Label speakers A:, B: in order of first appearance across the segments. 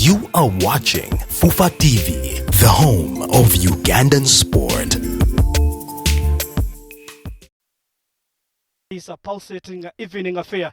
A: You are watching Fufa TV, the home of Ugandan sport.
B: It's a pulsating evening affair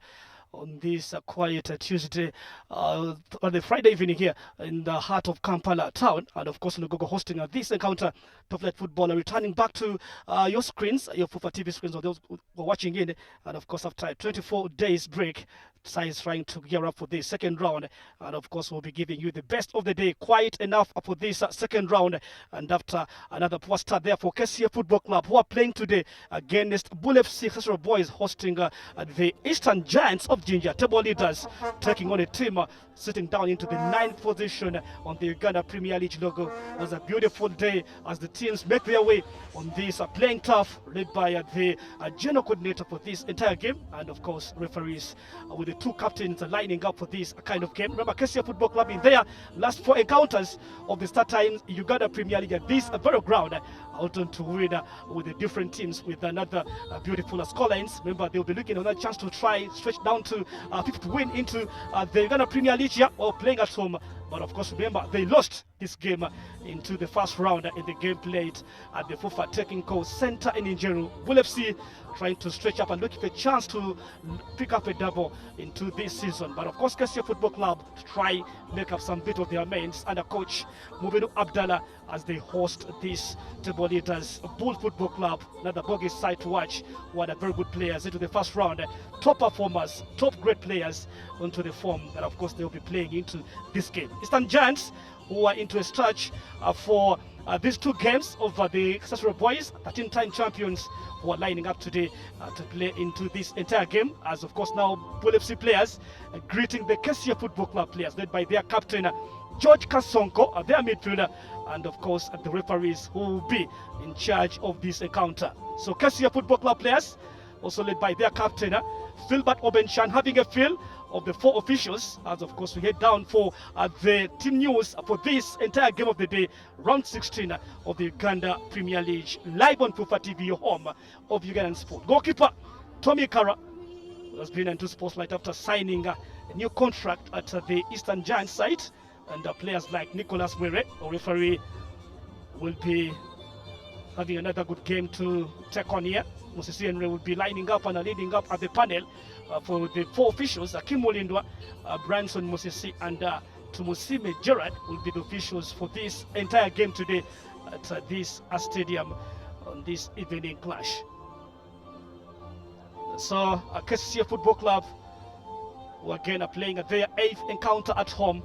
B: on this quiet Tuesday, on the Friday evening here in the heart of Kampala town. And of course, Lugogo hosting this encounter, Top Flight Football, returning back to your screens, your Fufa TV screens, or those who are watching in. And of course, after a 24 days break, Sai is trying to gear up for this second round. And of course, we'll be giving you the best of the day, quiet enough for this second round. And after another poor start there for kcca Football Club, who are playing today against Bull FC Cicero Boys, hosting the Eastern Giants of Ginger, table leaders, taking on a team sitting down into the 9th position on the Uganda Premier League logo. It was a beautiful day as the teams make their way on this playing tough, led by the general coordinator for this entire game, and of course referees with the two captains lining up for this kind of game. Remember, kcca Football Club in their last 4 encounters of the start times Uganda Premier League at this very ground, out on to win with the different teams with another beautiful scorelines. Remember, they'll be looking at a chance to try stretch down to 5th win into the Uganda Premier League here, or playing at home. But of course, remember, they lost this game into the first round in the game played at the Fufa Technical Center in Injeru. Bull FC trying to stretch up and looking for a chance to pick up a double into this season. But of course, kcca Football Club to try make up some bit of their mains under coach Mubinu Abdallah as they host this table leaders Bull Football Club, another bogus side to watch. What a very good players into the first round, top performers, top great players onto the form that of course they'll be playing into this game. Eastern Giants, who are into a stretch for these 2 games over the Cicero Boys, 13-time champions, who are lining up today to play into this entire game. As of course now Bull FC players greeting the kcca Football Club players, led by their captain George Kasonko, their midfielder, and of course the referees who will be in charge of this encounter. So kcca Football Club players, also led by their captain Philbert Obenchan, having a feel of the 4 officials, as of course we head down for the team news for this entire game of the day, round 16 of the Uganda Premier League, live on Fufa TV, your home of Ugandan sport. Goalkeeper Tommy Kara has been into spotlight after signing a new contract at the Eastern Giants site, and players like Nicholas Mwere, our referee, will be having another good game to take on here. Moses Henry will be lining up and leading up at the panel for the 4 officials. Kim Molindwa, Branson Mosesi, and Tumusime Gerard will be the officials for this entire game today at this stadium on this evening clash. So kcca Football Club, who again are playing their 8th encounter at home,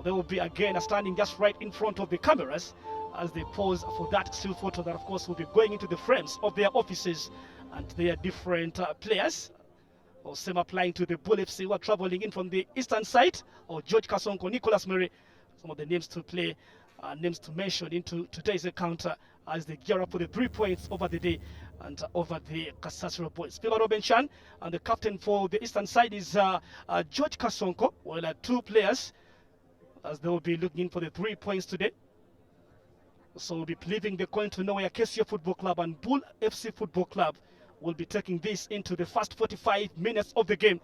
B: they will be again standing just right in front of the cameras as they pose for that still photo that of course will be going into the frames of their offices and their different players. Or same applying to the Bull FC, who are traveling in from the eastern side, or George Kasonko, Nicholas Murray, some of the names to play, names to mention into today's encounter as they gear up for the 3 points over the day and over the Cicero Boys. Philbert Obenchan, and the captain for the eastern side is George Kasonko. Well, 2 players as they will be looking for the 3 points today. So we'll be leaving the coin to know where kcca Football Club and Bull FC Football Club will be taking this into the first 45 minutes of the game.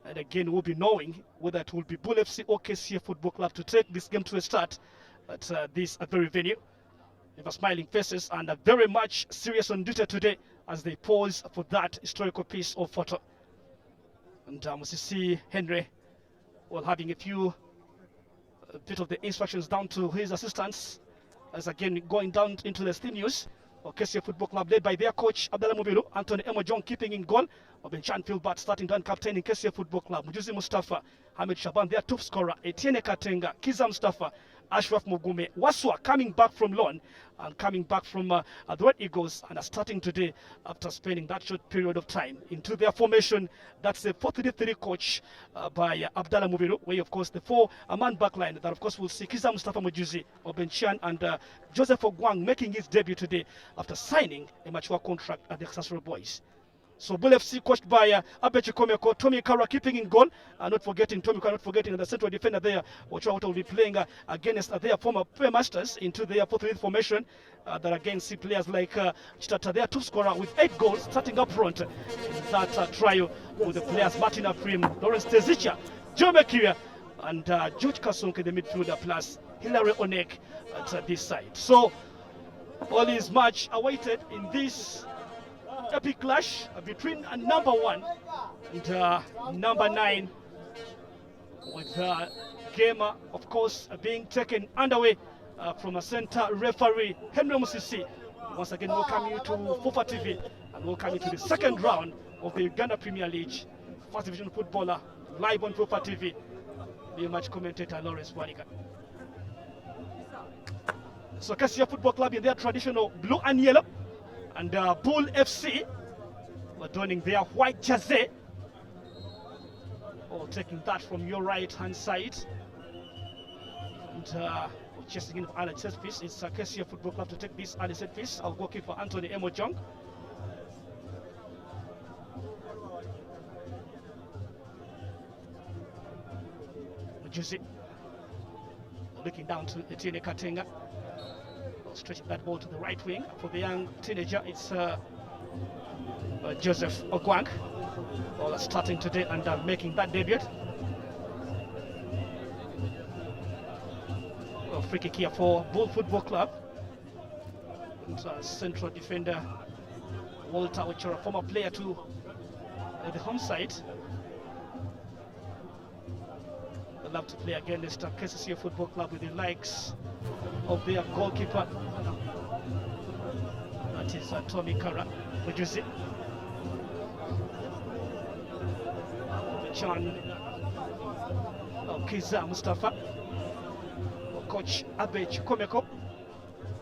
B: And again, we'll be knowing whether it will be Bull FC or kcca Football Club to take this game to a start at this very venue. They have smiling faces and are very much serious on duty today as they pose for that historical piece of photo. And Mosisi Henry, while having a bit of the instructions down to his assistants, as again going down into the steam news of kcca Football Club, led by their coach Abdallah Mubiru, Anthony Emojon keeping in goal, Obenchan Philbert starting to captain in kcca Football Club, Mujuzi Mustafa, Hamid Shaban their top scorer, Etienne Katenga, Kiza Mustafa, Ashraf Mugume, Waswa coming back from loan and coming back from the Red Eagles and are starting today after spending that short period of time into their formation. That's the 4-3-3 coach by Abdallah Mubiru, where of course the 4-man backline that of course will see Kiza Mustafa Mujuzi, Obenchan, and Joseph Ogwang making his debut today after signing a mature contract at the Cicero Boys. So Bull FC coached by Abechi Komeko, Tommy Kara keeping in goal, not forgetting Tommy Kara, not forgetting the central defender there, which will be playing against their former paymasters into their 4-3 formation. That again see players like Chitata, their top scorer with 8 goals, starting up front in that trio with the players Martin Afrim, Lawrence Tezicha, Joe Mekiria, and George Kasonke, the midfielder, plus Hilary Onek at this side. So all is much awaited in this epic clash between number 1 and number 9, with the game, of course, being taken underway from a center referee, Henry Musisi. Once again, welcome you to FUFA TV and welcome you to the second round of the Uganda Premier League First Division Footballer, live on FUFA TV. The match commentator, Lawrence Waniga. So kcca Football Club in their traditional blue and yellow, and Bull FC were donning their white jersey. Or taking that from your right hand side. And chasing in for early set piece. It's kcca Football Club to take this early set piece. Our goalkeeper Anthony Emojong. Juicy. Looking down to Etienne Katenga. Stretching that ball to the right wing. For the young teenager, it's Joseph Ogwang. Well, starting today and making that debut. Well, free kick here for Bull Football Club. And central defender Walter Ochora, former player to the home side. They love to play against kcca Football Club with the likes of their goalkeeper. That is Tommy Kara. Ujuzi. John Kiza Mustafa. Coach Abe Chikomeko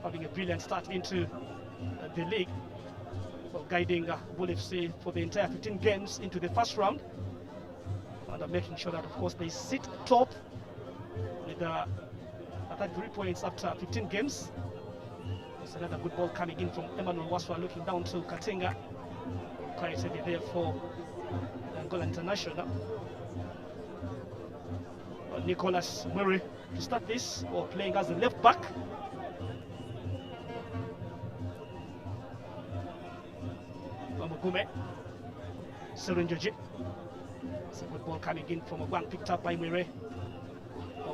B: having a brilliant start into the league, guiding Bull FC for the entire 15 games into the first round, and making sure that, of course, they sit top with 33 points after 15 games. There's another good ball coming in from Emmanuel Waswa, looking down to Katenga. Quite steady there for Angola International. Nicholas Murray to start this, or playing as a left back. Mugume, Serenjoji. It's a good ball coming in from Ogwang, picked up by Murray.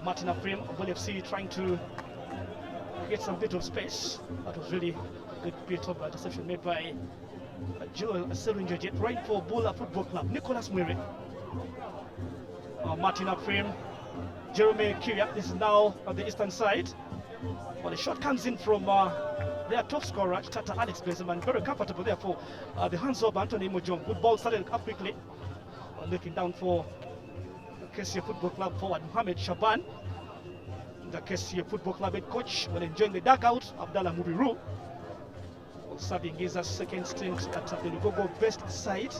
B: Martin Afrim of Bull FC trying to get some bit of space. That was really a good bit of deception made by Joel Serenjoji, right for Bull Football Club. Nicholas Murray, Martin Afrim, Jeremy Kiria. This is now on the eastern side. Well, the shot comes in from their top scorer, Tata Alex Benzeman. Very comfortable there for the hands of Anthony Mojong. Good ball started up quickly. Looking down for the kcca Football Club forward, Mohamed Shaban. The kcca Football Club head coach while enjoying the dugout, Abdallah Mubiru. Serving his second stint at the Lugogo best side.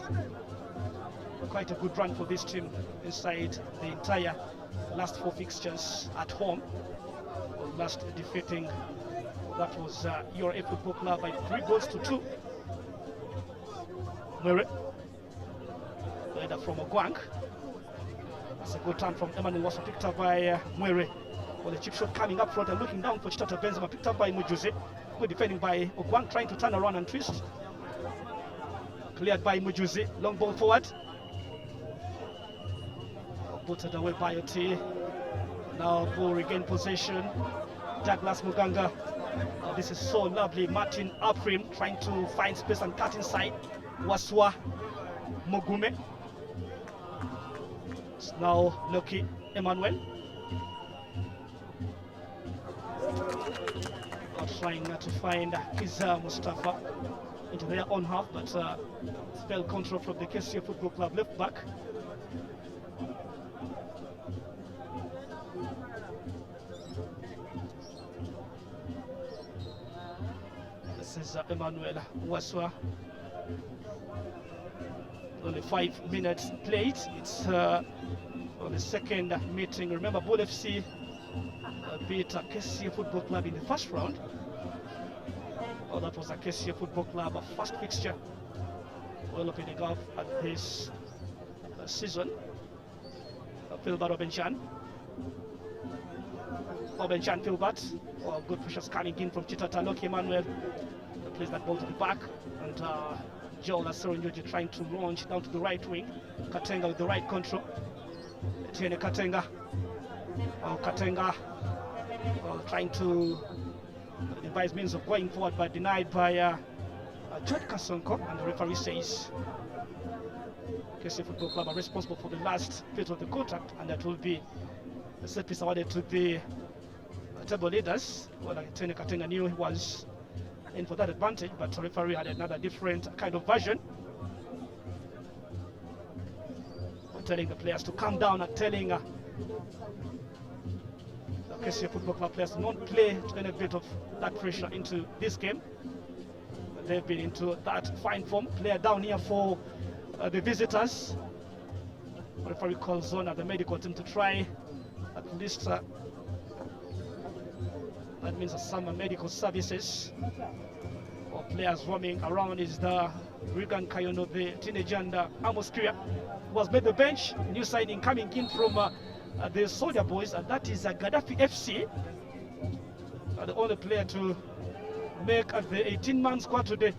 B: Quite a good run for this team inside the entire last 4 fixtures at home. Last defeating, that was your Football Club by 3-2. Murray, leader from Ogwang. That's a good turn from Emmanuel, was picked up by Murray. Well, the chip shot coming up front and looking down for Chitata Benzema, picked up by Mujuzi. Good defending by Ogwang, trying to turn around and twist. Cleared by Mujuzi, long ball forward. Booted away by Oti. Now Bull regain possession. Douglas Muganga. This is so lovely. Martin Aprim trying to find space and cut inside. Waswa Mugume. It's now Loki Emmanuel. Trying to find Kiza Mustafa into their own half, but spell control from the kcca Football Club left back. This is Emmanuel Waswa. Only 5 minutes played. It's on the second meeting. Remember, Bull FC beat kcca Football Club in the first round. Oh, that was a kcca Football Club first fixture. Well opening up at this season. Philbert Obenchan. Philbert. Oh, good pushes coming in from Chitata. Loki Emmanuel plays that ball to the back, and Joel Serenjoji trying to launch down to the right wing. Katenga with the right control. Etienne Katenga Katenga trying to devise means of going forward, but denied by George Kasonko, and the referee says KC Football Club are responsible for the last bit of the contact, and that will be a set piece awarded to the table leaders. Well, Katenga knew he was in for that advantage, but the referee had another different kind of version, telling the players to calm down and telling the KC Football Club players to not play any bit of that pressure into this game. They've been into that fine form. Player down here for the visitors. The referee calls on the medical team to try at least that means some medical services. Or players roaming around is the Regan Kayono, the teenager, and Amos Kuya, who was made the bench. New signing coming in from the Soldier Boys, and that is Gaddafi FC. The only player to make the 18-man squad today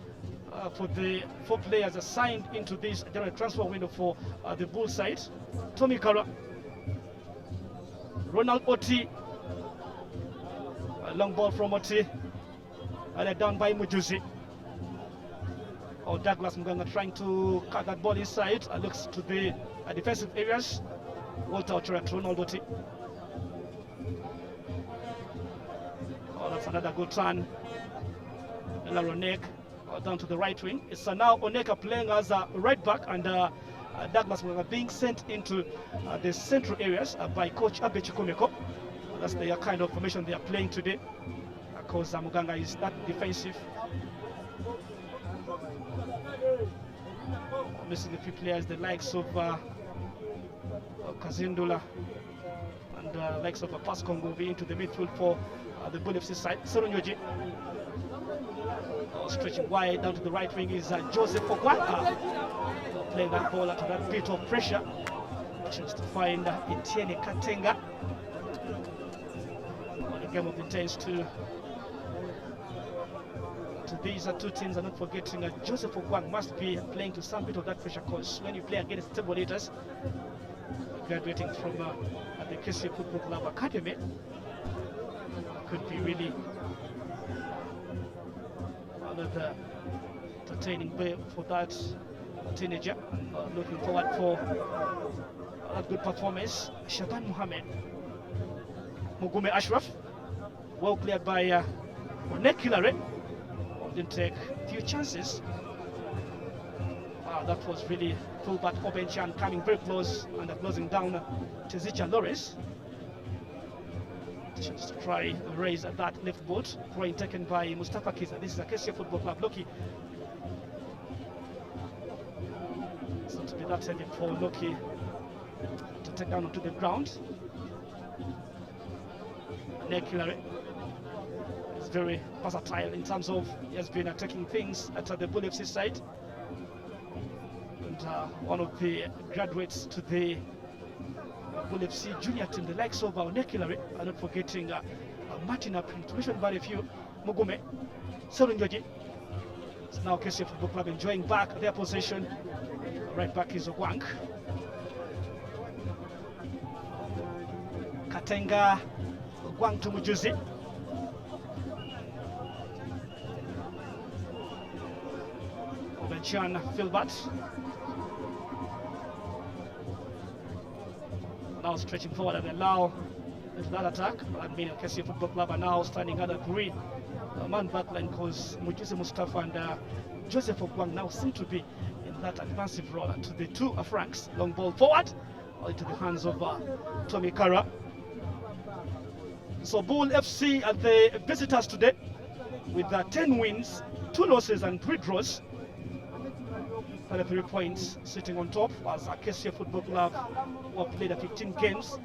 B: for the 4 players assigned into this general transfer window for the Bull side. Tommy Kara, Ronald Oti, a long ball from Oti, and down by Mujuzi. Douglas Muganga trying to cut that ball inside. Looks to the defensive areas. Walter Ochora to Ronald Oti. That's another good turn. Laronek down to the right wing. It's now Oneka playing as a right back, and Douglas Muganga being sent into the central areas by coach Abe Chikomeko. That's the kind of formation they are playing today, because Muganga is that defensive. Missing a few players, the likes of Kazindula and likes of Pascon will be into the midfield for the Bull FC side. Serunyoji stretching wide down to the right wing is Joseph Ogwaka playing that ball at that bit of pressure. Chance to find Etienne Katenga. The game of intense to these two teams, are not forgetting Joseph Ogwang must be playing to some bit of that pressure, because when you play against table leaders graduating from the KC Football Club Academy, could be really another entertaining way for that teenager. Looking forward for a good performance. Shaban Mohammed, Mugume Ashraf, well cleared by Nekilare. Didn't take a few chances. That was really fullback Obenchan coming very close and closing down Tizicha Lores. Just to try and raise that left boot. Throwing taken by Mustafa Kiza. This is a KCA Football Club Loki. It's not to be that heavy for Loki to take down onto the ground. Nekilare is very versatile in terms of he has been attacking things at the Bull FC side. And one of the graduates to the Bull FC junior team, the likes of Nekilare, are not forgetting Martin Apri, to mention very few, Mugume, Serunjoji. It's now KCA Football Club enjoying back their possession. Right back is Ogwang. Katenga, Ogwang to Mujuzi. Obenchan, Philbert. Now stretching forward and allow that attack. I mean, KCA Football Club are now standing at a 3-man backline, because Mujuzi Mustafa and Joseph Ogwang now seem to be in that advanced role to the two flanks. Long ball forward into the hands of Tommy Kara. So Bull FC are the visitors today with 10 wins, 2 losses and 3 draws. 33 points sitting on top, as KCA Football Club who have played 15 games.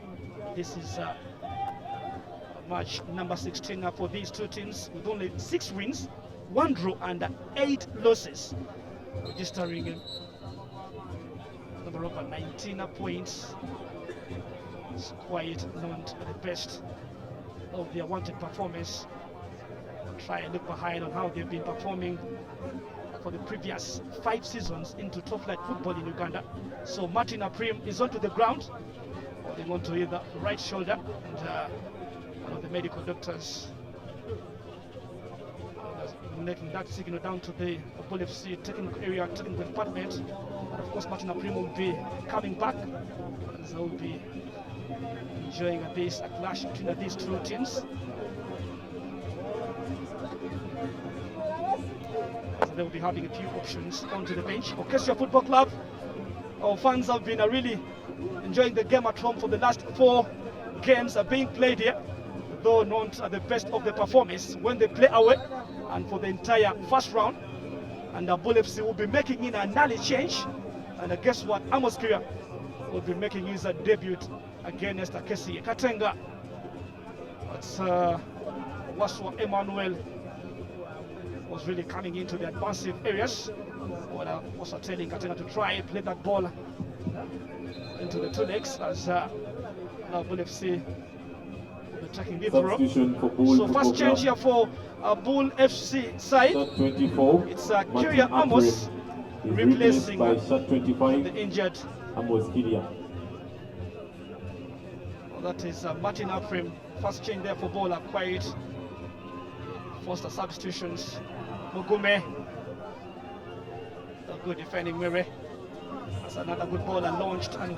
B: This is match number 16 for these two teams, with only 6 wins, 1 draw and 8 losses, registering a number of 19 points. It's quite not the best of their wanted performance. Try and look behind on how they've been performing for the previous 5 seasons into top flight football in Uganda. So Martin Aprim is onto the ground. holding on to either right shoulder, and one of the medical doctors making that signal down to the Bull FC technical area, technical department. And of course, Martin Aprimo will be coming back, as they will be enjoying this clash between these two teams. So they will be having a few options onto the bench. Orchestra Football Club, our fans have been really enjoying the game at home for the last 4 games being played here, though not at the best of the performance when they play away, and for the entire first round. And the Bull FC will be making in an early change, and guess what, Amos Kiria will be making his debut against kcca. Katenga, that's Waswa Emmanuel was really coming into the advanced areas. Well, I was telling Katenga to try play that ball into the 2 legs, as Bull FC attacking the throw. So first change here for Bull FC side. It's Kiria Amos replacing the injured
C: Amos Kiria.
B: Well, that is Martin Aprimo. First change there for Bull, quiet. Forced the substitutions. Mugume, a good defending Mire. That's another good ball and launched, and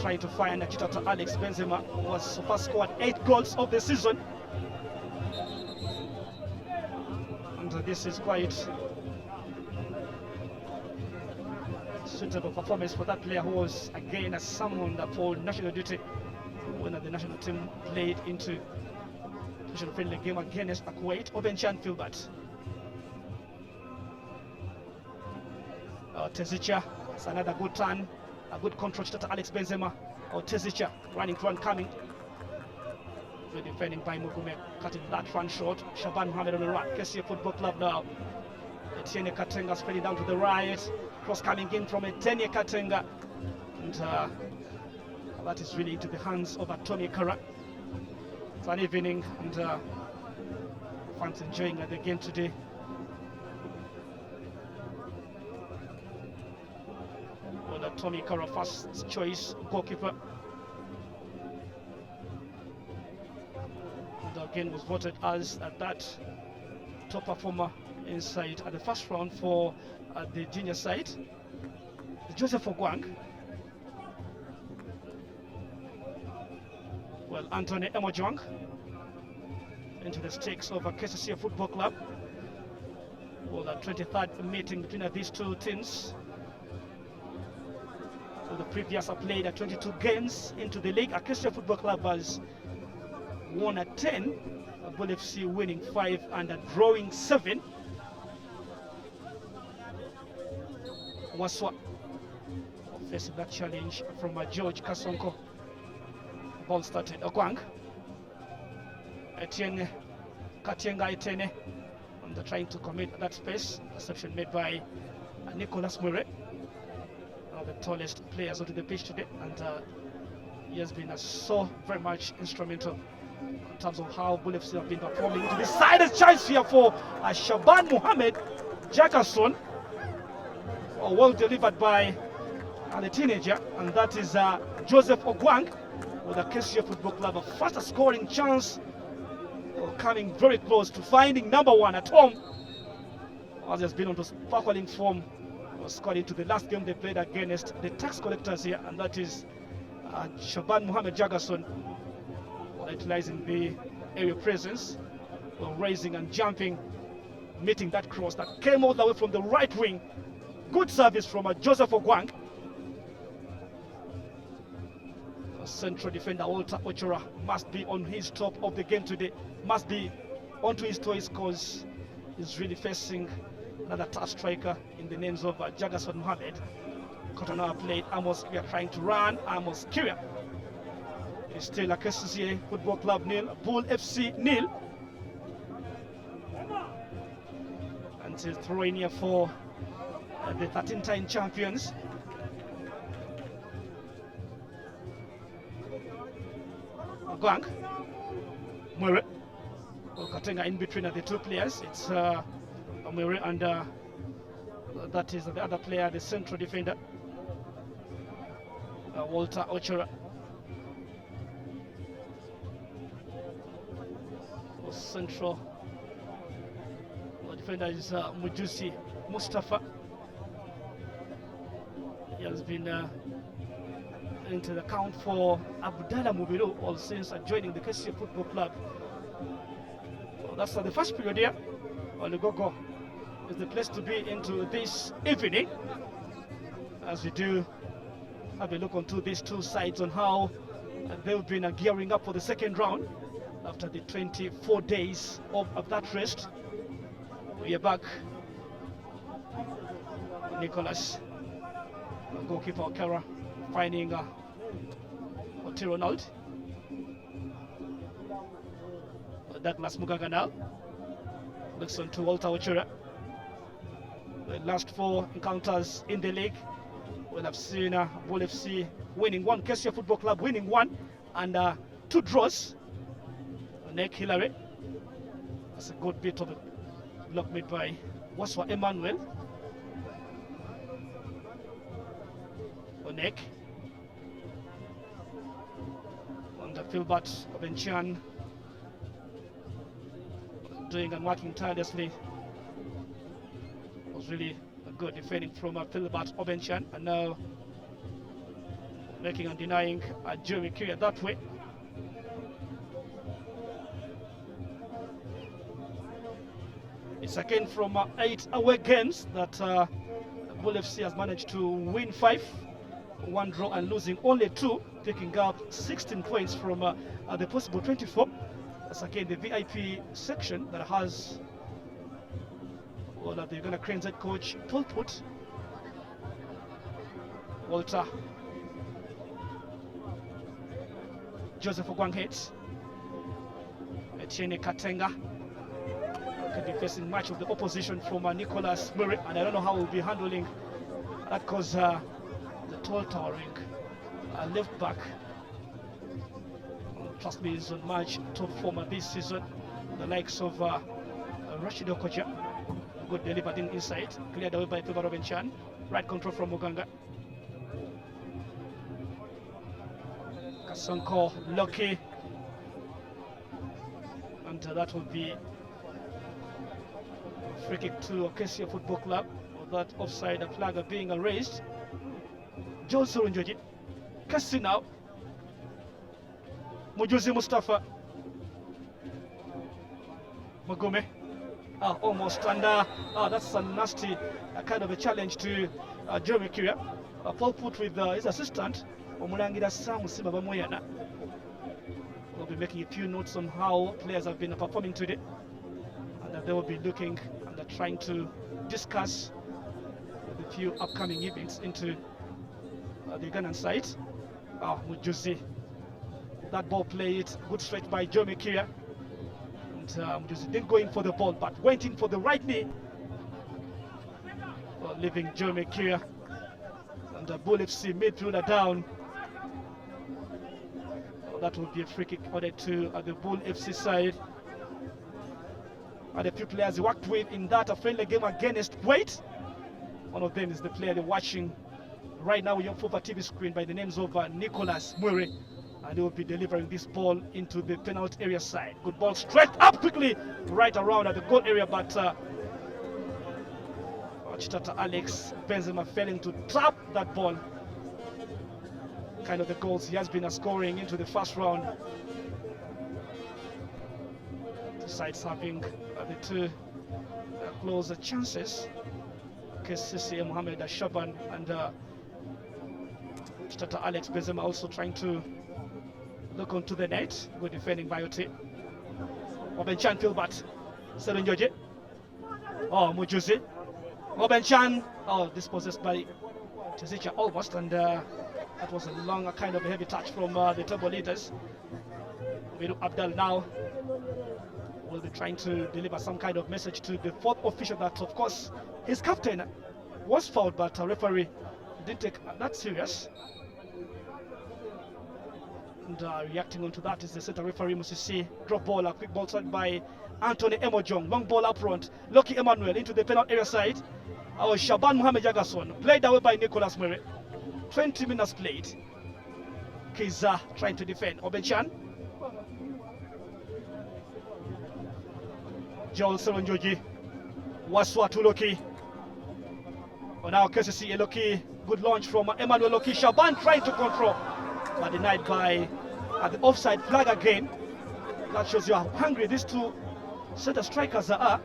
B: trying to find a cheater to Alex Benzema, who has so far scored 8 goals of the season. And this is quite suitable performance for that player, who was again someone that for national duty when the national team played into national friendly game against Kuwait. Obenchan Filbert. Tezicha, it's another good turn, a good control to Alex Benzema. Tezicha running through and coming. Good defending by Mugume, cutting that run short. Shaban Mohammed on the right. kcca Football Club now. Etienne Katenga spreading down to the right. Cross coming in from Etienne Katenga. And that is really into the hands of Tommy Kara. It's an evening, and fans enjoying the game today. Well, Tommy Kara, first choice goalkeeper. And again was voted as that top performer inside at the first round for the junior side. Joseph Ogwang. Well, Anthony Emojong into the stakes of kcca Football Club. Well, the 23rd meeting between these two teams. So the previous have played 22 games into the league. kcca Football Club has won 10, Bull FC winning 5 and drawing 7. Waswa facing that challenge from George Kasonko. Ball started. Ogwang. Etienne Katienga Etienne, and they're trying to commit that space. Reception made by Nicolas Mure, one of the tallest players onto the pitch today, and he has been so very much instrumental in terms of how Bull FC have been performing. Into the side chance here for Shaban Mohammed Jackerson. Well delivered by the teenager, and that is Joseph Ogwang with the kcca Football Club. A fast scoring chance, coming very close to finding number 1 at home, as he has been on the sparkling form. Was scored into the last game they played against the tax collectors here, and that is Shaban Mohammed Jagason, utilizing the area presence, raising and jumping, meeting that cross that came all the way from the right wing. Good service from Joseph Ogwang. Central defender Walter Ochora must be on his top of the game today, must be onto his toes, because he's really facing another tough striker in the names of Jagason Mohammed. Kotonoa played. Amos Kiria trying to run. Amos Kiria is still a kcca Football Club nil, Bull FC nil. Until throwing here for the 13-time champions. Ogwang, Mure, Katenga in between the two players. It's Mure and that is the other player, the central defender. Walter Ochora. Central. The defender is Mujusi Mustafa. He has been into the count for Abdallah Mubiru all since joining the kcca Football Club. So that's the first period here. Lugogo is the place to be into this evening, as we do have a look onto these two sides on how they've been gearing up for the second round after the 24 days of that rest. We are back. Nicholas, goalkeeper Okera, finding Oti Ronald. Douglas Mugaga now looks on to Walter Ochura. The last 4 encounters in the league, we'll have seen Bull FC winning 1, kcca Football Club winning 1, and 2 draws. Nick Hillary. That's a good bit of a block made by Waswa Emmanuel. Onek. And Philbert Obenchan doing and working tirelessly. Was really a good defending from Philbert Obenchan, and now making and denying Jeremy Kiria that way. It's again from 8 away games that Bull FC has managed to win 5, 1 draw and losing only 2, picking up 16 points from the possible 24. That's again the VIP section that has the Uganda Cranes head coach Pulput, Walter, Joseph Ogwanghet, Etienne Katenga. Could be facing much of the opposition from Nicholas Murray, and I don't know how we'll be handling that because the tall towering left back, trust me, is on much top form this season. The likes of Rashid Okocha, good delivered inside, cleared away by Peba Robenchan, right control from Muganga. Kasonko Loki, and that will be free kick to kcca Football Club. That offside flag being raised. John Surunjoji, Kasi now. Mujuzi Mustafa. Magome. Almost, and that's a nasty kind of a challenge to Jeremy Kiria. Paul put with his assistant, Omulangira Samu Simba Bamoyana. We'll be making a few notes on how players have been performing today, and they will be looking and trying to discuss the few upcoming events into the Ugandan side. Mujuzi, that ball played, good stretch by Jeremy Kiria. And Mujuzi didn't go in for the ball, but went in for the right knee, leaving Jeremy Kiria and the Bull FC midfielder down. That will be a free kick ordered to the Bull FC side. And a few players he worked with in that friendly game against Wait. One of them is the player they're watching right now on your Fufa TV screen by the names of Nicholas Murray. And he will be delivering this ball into the penalty area side. Good ball straight up quickly, right around at the goal area, but Chitata Alex Benzema failing to trap that ball. Kind of the goals he has been scoring into the first round. The sides having the two closer chances. kcca Mohamed Shaban and Chitata Alex Benzema also trying to look onto the net. Good defending by Oti. Obenchan Philbert. Serunjoje. Mujuzi. Obenchan. Dispossessed by Tezicha almost, and that was a long kind of a heavy touch from the table leaders. Miru Abdal now will be trying to deliver some kind of message to the fourth official that, of course, his captain was fouled, but a referee didn't take that serious. And reacting onto that is the center referee Musisi. Drop ball, a quick ball side by Anthony Emojong. Long ball up front. Lucky Emmanuel into the penalty area side. Shaban Mohamed Jagason played away by Nicholas Murray. 20 minutes played. Kiza trying to defend. Obenchan. Joel Seronjoji. Waswa to Loki. But now kcca Loki. Good launch from Emmanuel Loki. Shaban trying to control, but denied by the offside flag again. That shows you how hungry these two center strikers are.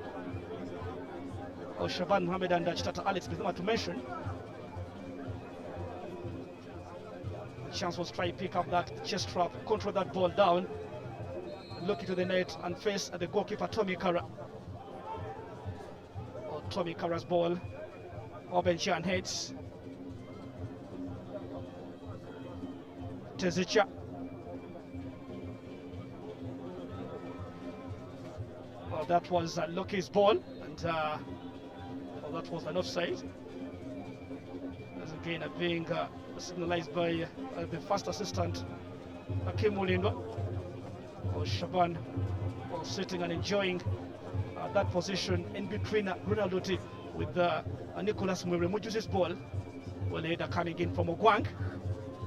B: Oh, Shaban Mohammed and Chitata Alex Bizima to mention. Chance was trying to pick up that chest trap, control that ball down, look into the net and face the goalkeeper Tommy Kara. Oh, Tommy Kara's ball. Obenchan heads. Tezicha. Well, that was Loki's ball, and well, that was an offside. As again being signalized by the first assistant, Akim Mulindo. Or Shaban was sitting and enjoying that position in between Ronaldo T with Nicholas Muremuju's ball. Well, later coming in from Ogwang,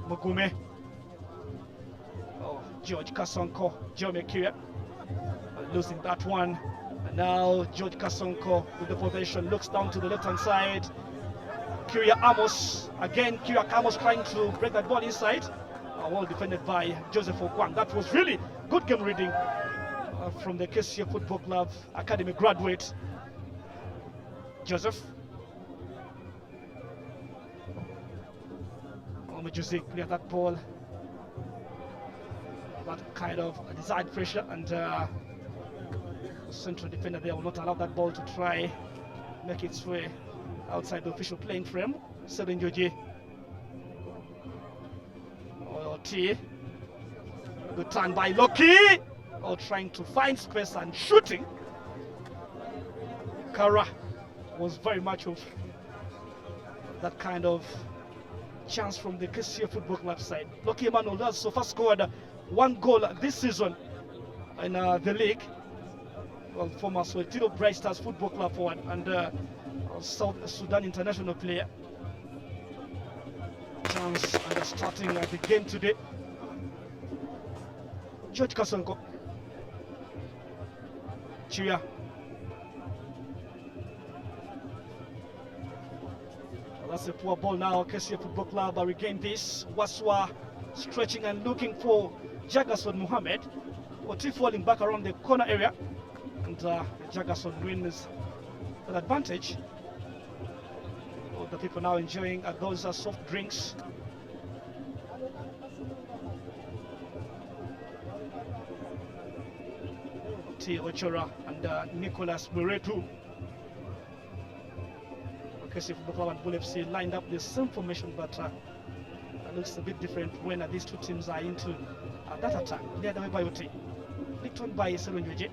B: Mugume. George Kasonko, Jeremy Kiria losing that one, and now George Kasonko with the possession looks down to the left hand side. Kiria Amos again. Kiria Amos trying to break that ball inside. Well defended by Joseph Okwang. That was really good game reading from the kcca Football Club Academy graduate Joseph. Omejuzi clear that ball. That kind of desired pressure, and central defender there will not allow that ball to try make its way outside the official playing frame. Serenjoji. T. Good turn by Loki. Oh, trying to find space and shooting. Kara was very much of that kind of chance from the kcca Football Club side. Loki Emmanuel has so far scored 1 goal this season in the league. Well, former Soweto Bright Stars Football Club forward and South Sudan international player. Chance and starting the game today. George Kasonko. Chia. Well, that's a poor ball now. kcca Football Club regain this. Waswa stretching and looking for Jagason Mohammed. Oti falling back around the corner area, and Jagason wins an advantage. Oh, the people now enjoying those soft drinks. T. Ochora and Nicholas Muretu. kcca Football Club and Bull FC lined up the same formation, but looks a bit different when these two teams are into that attack. The other way by Oti. Flicked on by Serenjoji.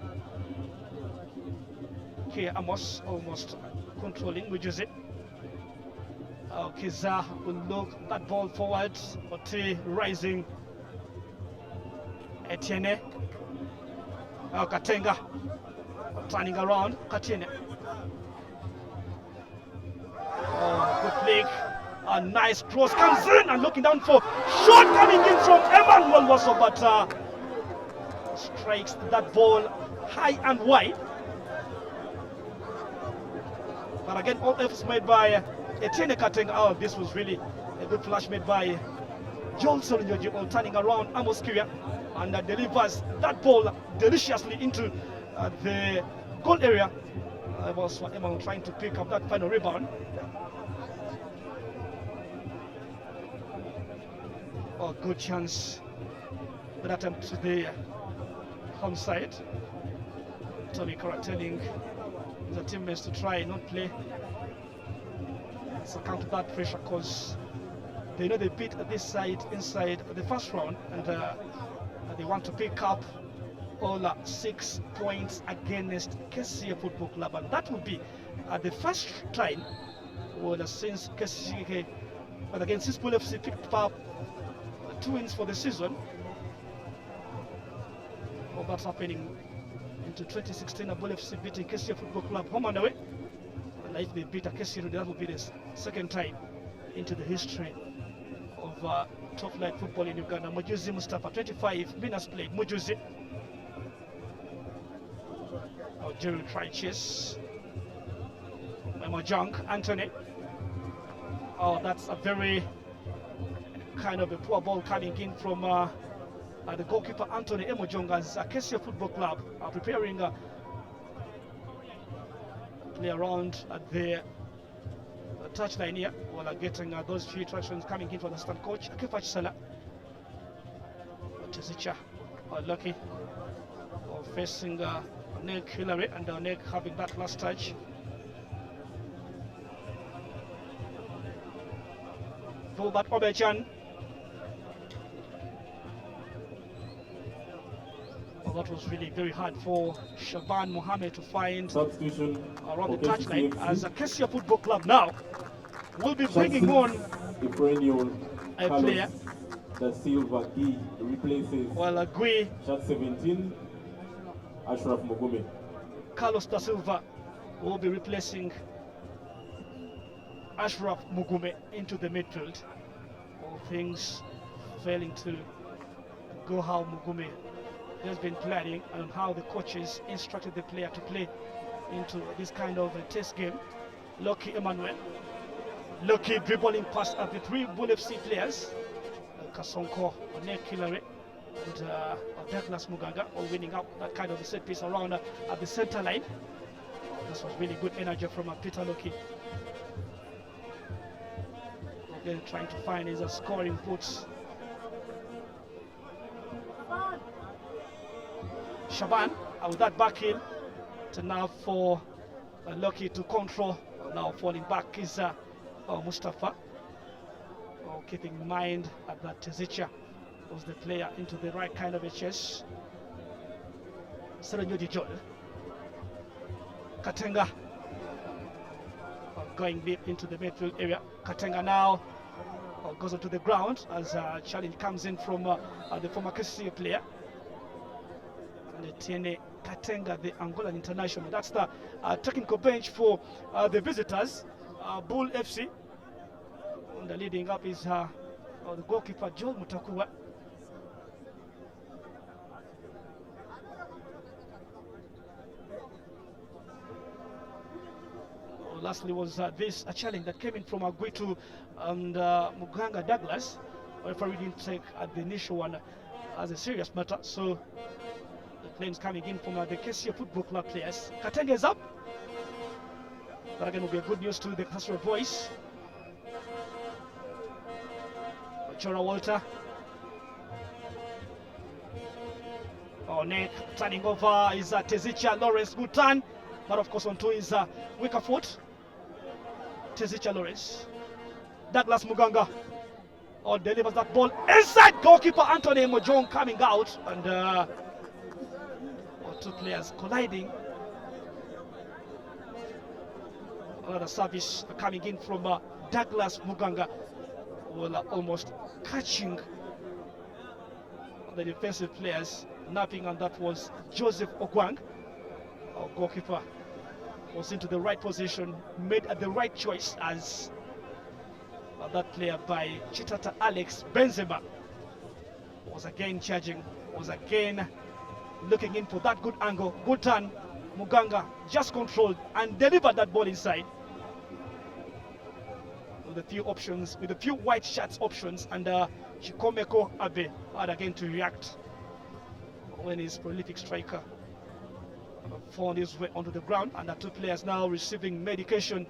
B: Here Amos almost controlling Mujuzi. Kiza will look that ball forward. Oti rising. Etienne. Katenga turning around. Katiene. Oh, good flick. A nice cross comes in and looking down for shot coming in from Emmanuel Wasso, but strikes that ball high and wide. But again, all efforts made by Etienne Katenga. Oh, this was really a good flash made by Johnson Nyoji, turning around Amos Kiria, and delivers that ball deliciously into the goal area. Was Emmanuel trying to pick up that final rebound. Oh, good chance. Good attempt to the home side. Tommy Kara telling the teammates to try not play. Succumb to that pressure because they know they beat this side inside the first round, and they want to pick up all 6 points against kcca Football Club, and that will be the first time since kcca, but again since Bull FC picked up 2 wins for the season. Well, that's happening into 2016. Bull FC beating kcca Football Club home and away, and if they beat kcca, that will be the second time into the history of top flight football in Uganda. Mujuzi Mustafa, 25 minutes played. Mujuzi. Jerry Triches. Memojong, Anthony. Oh, that's a very kind of a poor ball coming in from the goalkeeper Anthony Emojong as kcca Football Club are preparing play around at the touchline here while getting those few instructions coming in from the assistant coach Akifach Sala. Tizicha lucky facing Nick Hillary, and Nick having that last touch. Fulbert Obechan. Well, that was really very hard for Shaban Mohammed to find around the touchline, as kcca Football Club now will be bringing on a player.
C: The Silva Gui replaces
B: Gui.
C: Shot 17, Ashraf Mugume.
B: Carlos da Silva will be replacing Ashraf Mugume into the midfield. All things failing to go how Mugume has been planning and how the coaches instructed the player to play into this kind of a test game. Lucky Emmanuel. Lucky dribbling past at the three Bull FC players. Kasonko, Nick Hillary, and Douglas Muganga, all winning out that kind of a set piece around at the center line. This was really good energy from Peter Loki. Again, trying to find his scoring puts. Shaban with that back in to now for Loki to control. Now falling back is Mustafa. Keeping in mind that Tizicha was the player into the right kind of a chase. Serenyo Joel. Katenga going deep into the midfield area. Katenga now goes onto the ground as a challenge comes in from the former kcca player. And Tiene Katenga, the Angolan international. That's the technical bench for the visitors, Bull FC. And the leading up is the goalkeeper Joel Mutakua. Lastly was this a challenge that came in from Aguitu and Muganga Douglas. Referee didn't take the initial one as a serious matter, so the claims coming in from the kcca Football Club players. Katenga is up. That again will be a good news to the Castro boys. Chora Walter. Nick turning over is Tizicha Lawrence. Good turn, but of course onto his weaker foot. Tizicha Lawrence. Douglas Muganga delivers that ball inside. Goalkeeper Anthony Mojong coming out, and two players colliding. Another service coming in from Douglas Muganga. Almost catching the defensive players napping, and that was Joseph Ogwang. Our goalkeeper was into the right position, made the right choice as that player by Chitata Alex Benzema was again charging, was again looking in for that good angle, good turn. Muganga just controlled and delivered that ball inside. With a few options, with a few white shirts options, and Chikomeko Abe had again to react when his prolific striker found his way onto the ground, and the two players now receiving medication.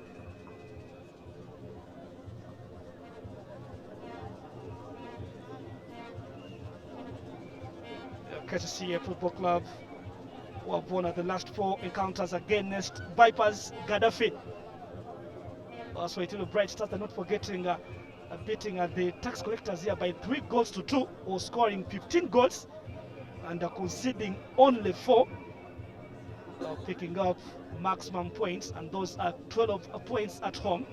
B: kcca Football Club, who have won at the last 4 encounters against Vipers Gaddafi. So it will bright start, and not forgetting beating the tax collectors here by 3 goals to 2, or scoring 15 goals and conceding only 4, picking up maximum points, and those are 12 points at home.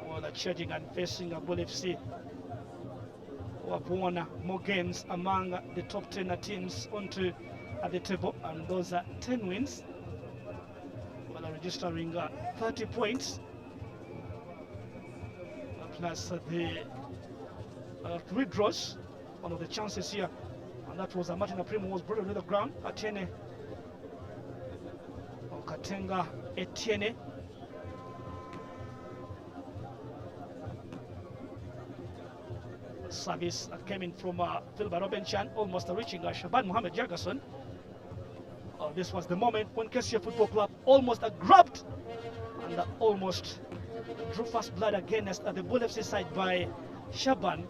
B: While charging and facing Bull FC, who have won more games among the top 10 teams onto the table, and those are 10 wins. Registering 30 points, plus the 3 draws. One of the chances here, and that was Martin Primo was brought to the ground. Atiene Katenga Etienne. Service that came in from Philbert Obenchan, almost reaching Shaban Mohamed Jagason. This was the moment when KCA Football Club almost grabbed and almost drew first blood against the Bull FC side by Shaban.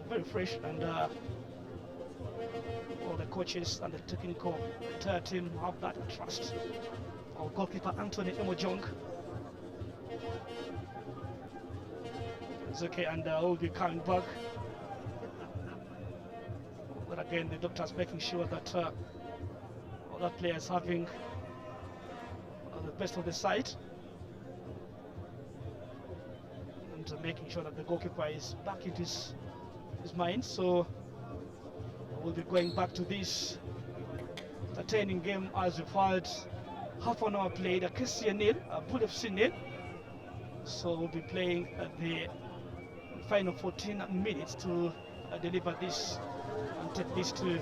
B: Very fresh, and all the coaches and the technical entire team have that trust. Our goalkeeper Anthony Emojong. It's okay, and will be coming back. But again, the doctor's making sure that all that player is having the best of the side, and making sure that the goalkeeper is back into his mind. So we'll be going back to this entertaining game as we've had half an hour played. A KCA nil, a Bull FC nil. So we'll be playing the final 14 minutes to deliver this and take this to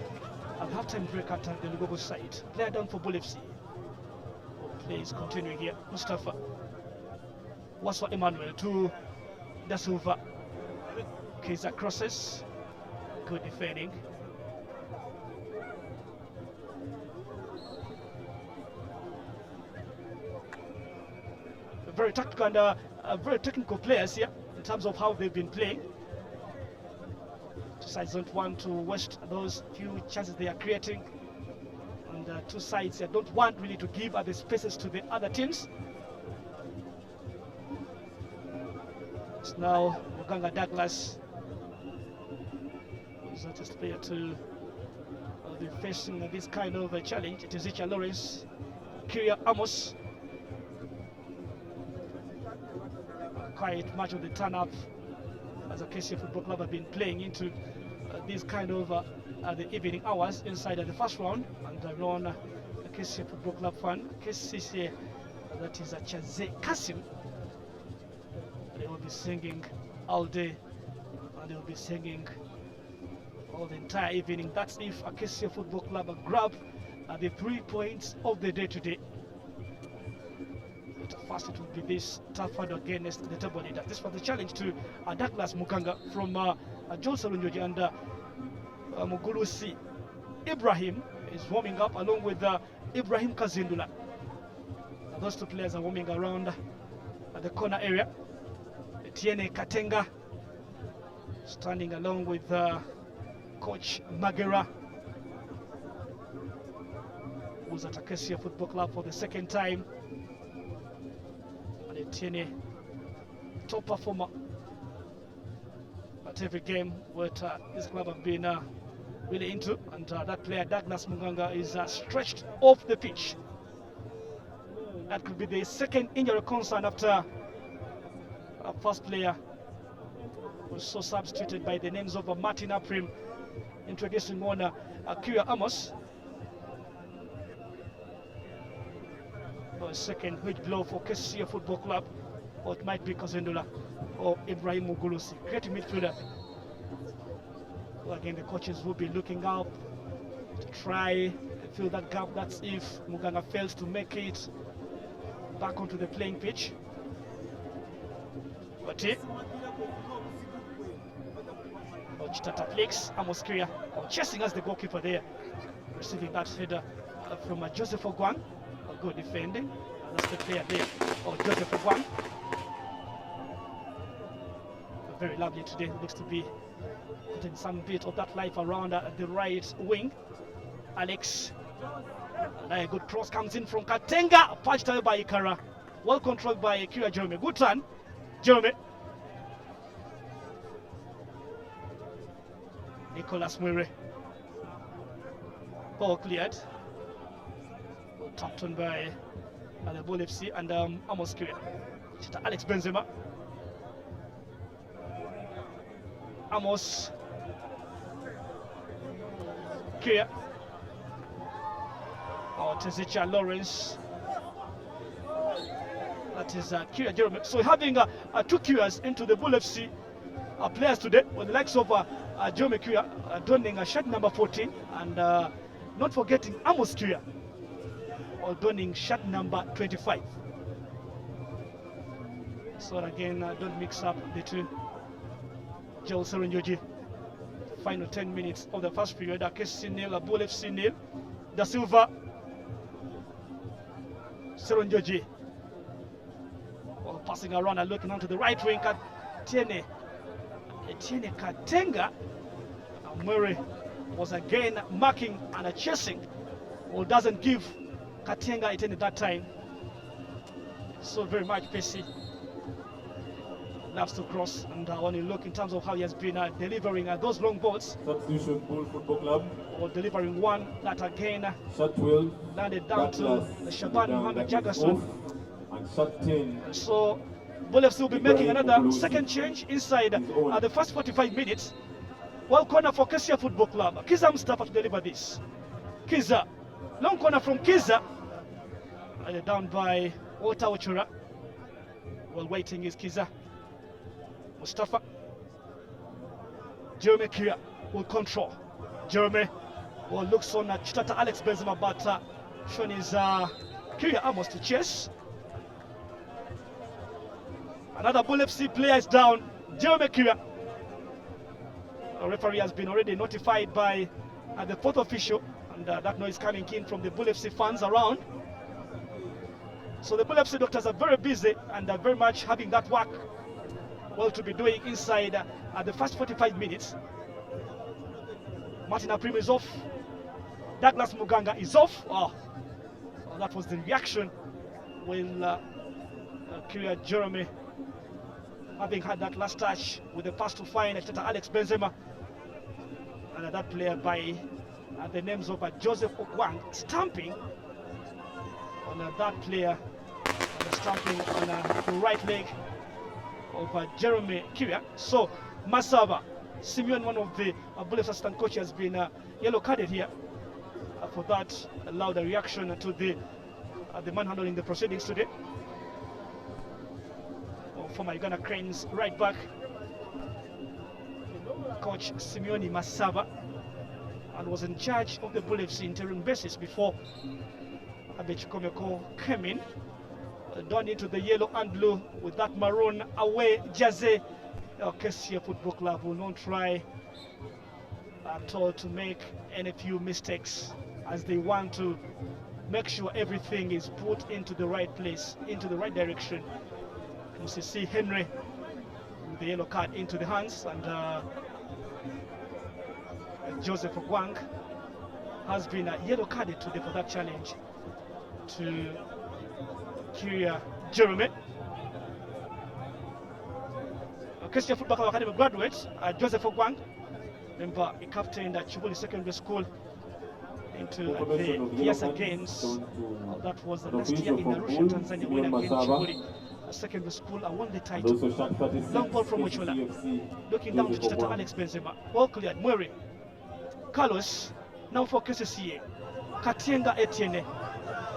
B: a halftime break at the Lugogo side. Player down for Bull FC. Play is continuing here. Mustafa Waswa Emmanuel to Da Silva. Keza crosses. Good defending. Very tactical and very technical players here in terms of how they've been playing. Two sides don't want to waste those few chances they are creating, and two sides don't want really to give the spaces to the other teams. It's now Muganga Douglas, who's the latest player to be facing this kind of a challenge. It is Icha Lawrence, Kyria Amos. Quite much of the turn-up as a KCA Football Club have been playing into this kind of the evening hours inside the first round, and I've known a KCA Football Club fan, kcca, that is a Chaze Kasim. They will be singing all day, and they will be singing all the entire evening. That's if a KCA Football Club grab the 3 points of the day today. First, it will be this tough fight against the table leader. This was the challenge to Douglas Muganga from John Salunjoji, and Mugulusi Ibrahim is warming up along with Ibrahim Kazindula. Those two players are warming around at the corner area. Etienne Katenga standing along with Coach Magera, who's at KCA Football Club for the second time. Etienne, top performer at every game what this club have been really into, and that player Douglas Muganga is stretched off the pitch. That could be the second injury concern after our first player was so substituted by the names of Martin Aprim, introducing on Kyria Amos. Second huge blow for KCA Football Club, or it might be Kazendula or Ibrahim Mugulusi, great midfielder. Well, again, the coaches will be looking up to try to fill that gap. That's if Muganga fails to make it back onto the playing pitch. But Chitata flicks, Amos Kyria chasing as the goalkeeper there, receiving that header from Joseph Ogwang. Good defending. That's the player there, Joseph Ogwang. Very lovely today. Looks to be putting some bit of that life around the right wing. Alex. A good cross comes in from Katenga. Punched away by Ikara. Well controlled by Kyria Jerome. Good turn. Jerome. Nicholas Mwere. Ball cleared. Tapped on by the Bull FC and Amos Kyria. Alex Benzema. Amos Kyria. Tezicha Lawrence. That is Kyria Jeremy. So having two Kyrias into the Bull FC players today, with the likes of Jeremy Kyria donning shirt number 14, and not forgetting Amos Kyria donning shirt number 25. So again, don't mix up the two. Joel Serenjoji. Final 10 minutes of the first period. KCCA nil, Bull FC nil. Da Silva, Serenjoji. Well, passing around and looking onto the right wing. Etienne Katenga. Murray was again marking and chasing. Well, doesn't give Katenga Etienne at that time. So very much pacey. Loves to cross, and when you look in terms of how he has been delivering those long balls.
C: Substitution Bull Football Club.
B: Or delivering one that again
C: Shot 12.
B: landed down to Shaban Mohamed Jagason.
C: And shot 10.
B: So Bull FC will be making another second change inside the first 45 minutes. Well, corner for KCCA Football Club. Kiza Mustafa to deliver this. Kiza, long corner from Kiza. Down by Ota Ochura. Well, waiting is Kiza. Mustafa. Jeremy Kyria will control. Jeremy will looks on Chitata Alex Benzema, but shown is Kyria almost to chase. Another Bull FC player is down. Jeremy Kyria. The referee has been already notified by the fourth official, and that noise coming in from the Bull FC fans around. So the Bull FC doctors are very busy and are very much having that work well to be doing inside the first 45 minutes. Martin Aprim is off. Douglas Muganga is off. Oh, that was the reaction when Kyria Jeremy having had that last touch with the pass to find Alex Benzema. And that player by the names of Joseph Okwang stamping on that player, stamping on the right leg of Jeremy Kyria. So Masava Simeon, one of the Bull FC assistant coach, has been yellow carded here for that. Allowed a reaction to the man handling the proceedings today. Former Uganda Cranes right back coach Simeoni Masava, and was in charge of the Bull FC interim basis before Abechikomeko came in, donned into the yellow and blue with that maroon away jersey. KCCA Football Club will not try at all to make any few mistakes, as they want to make sure everything is put into the right place, into the right direction. You see Henry with the yellow card into the hands, and Joseph Ogwang has been yellow carded today for that challenge to Kyria Jeremy. KCCA Football Club Academy graduate Joseph Ogwang, remember he captained Chibuli Secondary School into the Fiasa Games. That was last year in Arusha, Tanzania, when again Chibuli Secondary School won the title. Long ball from Ochola, looking down to Chitata Alex Benzema. Well cleared. Murray, Carlos, now for KCCA. Katenga Etienne.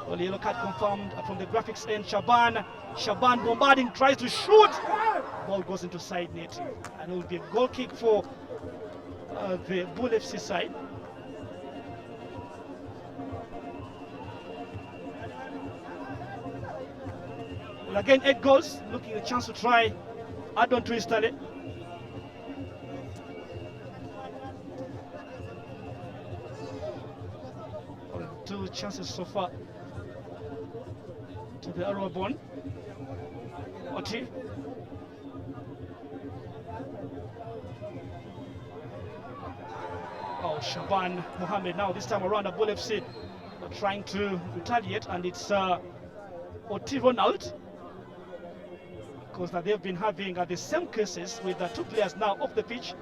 B: Well, yellow card confirmed from the graphics end. Shaban bombarding, tries to shoot. Ball goes into side net, and it will be a goal kick for the Bull FC side. Well, again, 8 goals, looking at a chance to try add on to his tally. Well, 2 chances so far to the Arrow Bond. Oti. Oh, Shaban Mohammed now, this time around the Bull FC trying to retaliate, and it's Oti Ronald, because they've been having the same cases with 2 players now off the pitch.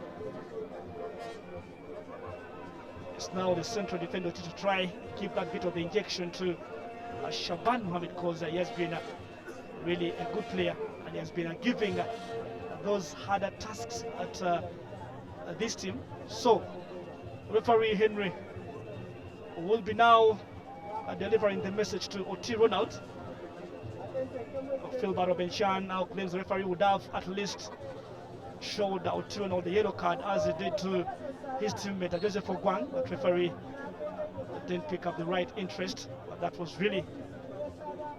B: It's now the central defender to try give that bit of the injection to Shaban Mohammed, because he has been really a good player, and he has been giving those harder tasks at this team. So referee Henry will be now delivering the message to Oti Ronald. Philbert Obenchan now claims the referee would have at least showed or turned on the yellow card as he did to his teammate Joseph Ogwang, but referee didn't pick up the right interest. But that was really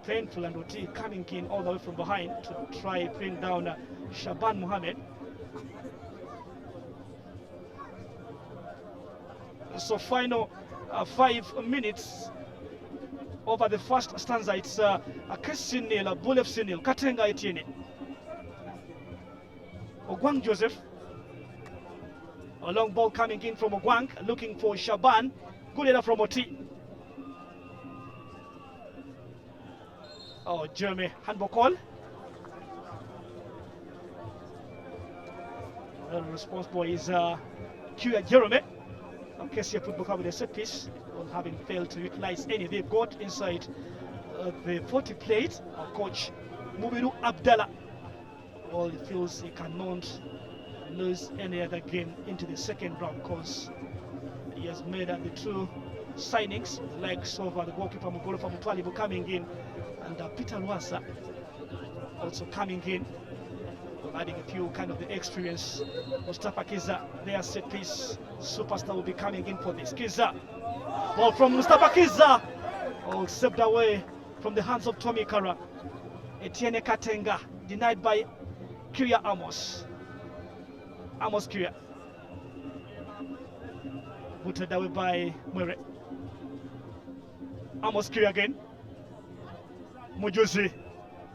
B: painful, and Oti coming in all the way from behind to try bring down Shaban Mohammed. So final 5 minutes over the first stanza. It's a kcca nil, a Bull FC nil, Katenga Etienne. Ogwang Joseph. A long ball coming in from Ogwang, looking for Shaban. Good enough from Oti. Oh, Jeremy, handball call. The responsible is Jeremy. kcca Football Club with a set piece, having failed to utilize any. They've got inside the 40 plate. Our coach Mubiru Abdallah, well, he feels he cannot lose any other game into the second round because he has made the two signings, the likes of the goalkeeper Mugolo Famutwalibu coming in, and Peter Luasa also coming in, adding a few kind of the experience. Mustafa Kiza, their set piece superstar, will be coming in for this. Kiza, ball from Mustafa Kiza, all saved away from the hands of Tommy Kara. Etienne Katenga denied by Kyria Amos. Amos Kyria, booted away by Mwere. Amos Kyria again. Mujuzi,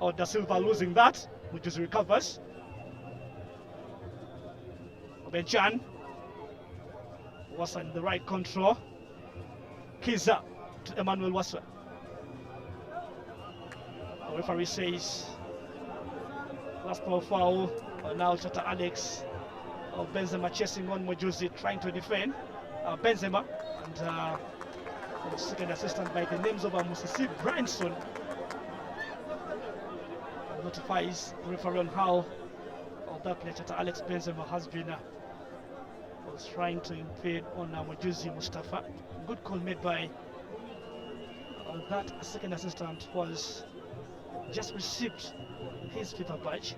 B: or Da Silva losing that. Mujuzi recovers. Obenchan was in the right control. Kiza to Emmanuel Waswa. The referee says last ball foul. Now Chata Alex. Benzema chasing on Mujuzi, trying to defend. Benzema and second assistant by the names of Musisi Branson notifies the referee on how that Chata Alex Benzema has been was trying to impede on Mujuzi Mustafa. Good call made by that second assistant, was just received his FIFA badge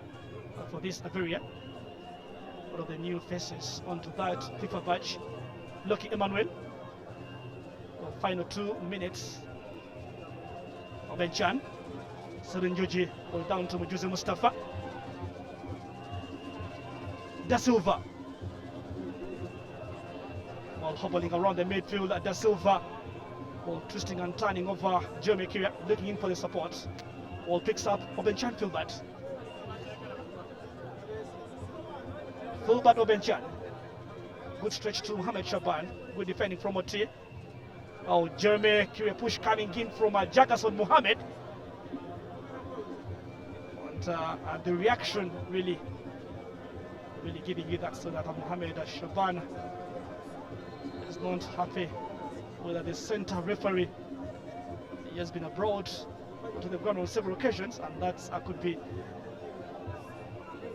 B: for this area. One of the new faces onto that FIFA badge, Lucky Emmanuel. Final 2 minutes. Obenchan, Serenjoji, ball down to Mujuzi Mustafa. Da Silva, while hobbling around the midfield. Da Silva, while twisting and turning over Jeremy Kyria, looking in for the support. Ball picks up Obenchan Filbert. Filbert Obenchan. Good stretch to Mohamed Shaban. Good defending from Oti. Oh, Jeremy Kyria push coming in from Jagason Mohamed. And the reaction really giving you that, so that Mohamed Shaban is not happy with the center referee. He has been abroad to the ground on several occasions, and that could be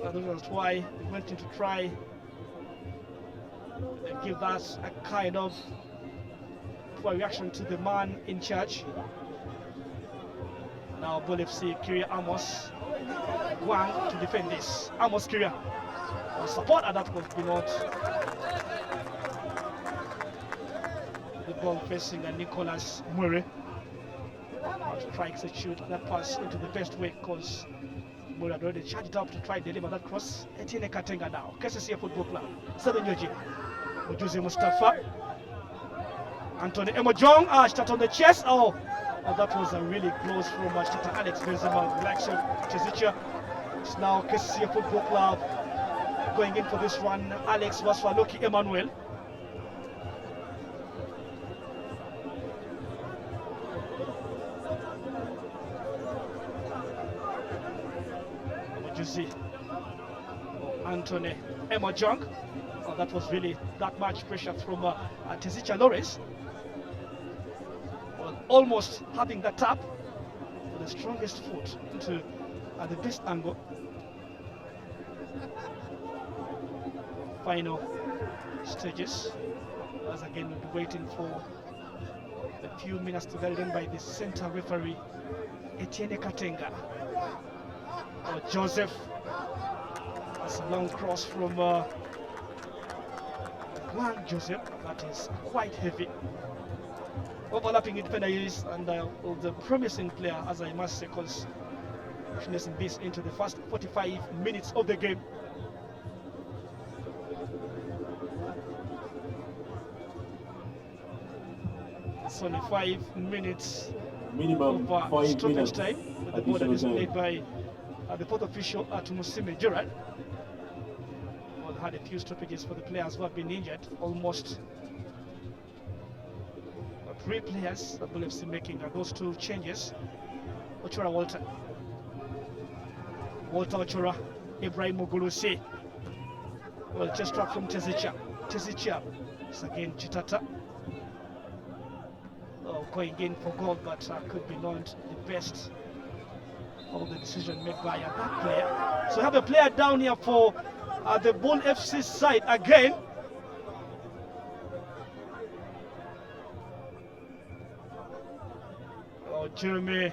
B: that's why he went in to try and give that a kind of poor reaction to the man in charge. Now Bull FC, Kyria Amos Wang to defend this. Amos Kyria will support, and that was not the ball facing Nicholas Murray. To try execute that pass into the best way, because Murray had already charged up to try deliver that cross. Etienne Katenga now, kcca Football Club. Serenjoji, Mujuzi Mustafa, Anthony Emojong, shot on the chest. Oh, that was a really close from Alex Benzema, the likes of kcca. It's now kcca Football Club going in for this one. Alex Waswa, Loki Emmanuel. Anthony Emojong. Oh, that was really that much pressure from Tezicha Lawrence. Well, almost having the tap with the strongest foot into the best angle. Final stages, as again we'll be waiting for a few minutes to be held in by the center referee Etienne Katenga. Joseph. That's a long cross from Wang Joseph. That is quite heavy. Overlapping independence and the promising player, as I must say, because finessing this into the first 45 minutes of the game. It's only 5 minutes
C: Minimum
B: of
C: 5
B: stoppage
C: minutes.
B: time with the ball that is
C: Additional
B: played
C: time.
B: by the fourth official at Musime Gerard. Well, had a few stoppages for the players who have been injured. Almost 3 players that will FC making those 2 changes. Ochora Walter. Walter Ochora. Ibrahim Mugulusi. Well, just struck from Tezicha. Tezicha. It's again Chitata. Going in for goal, but could be not the best of the decision made by that player. So we have a player down here for the Bull FC side again. Jeremy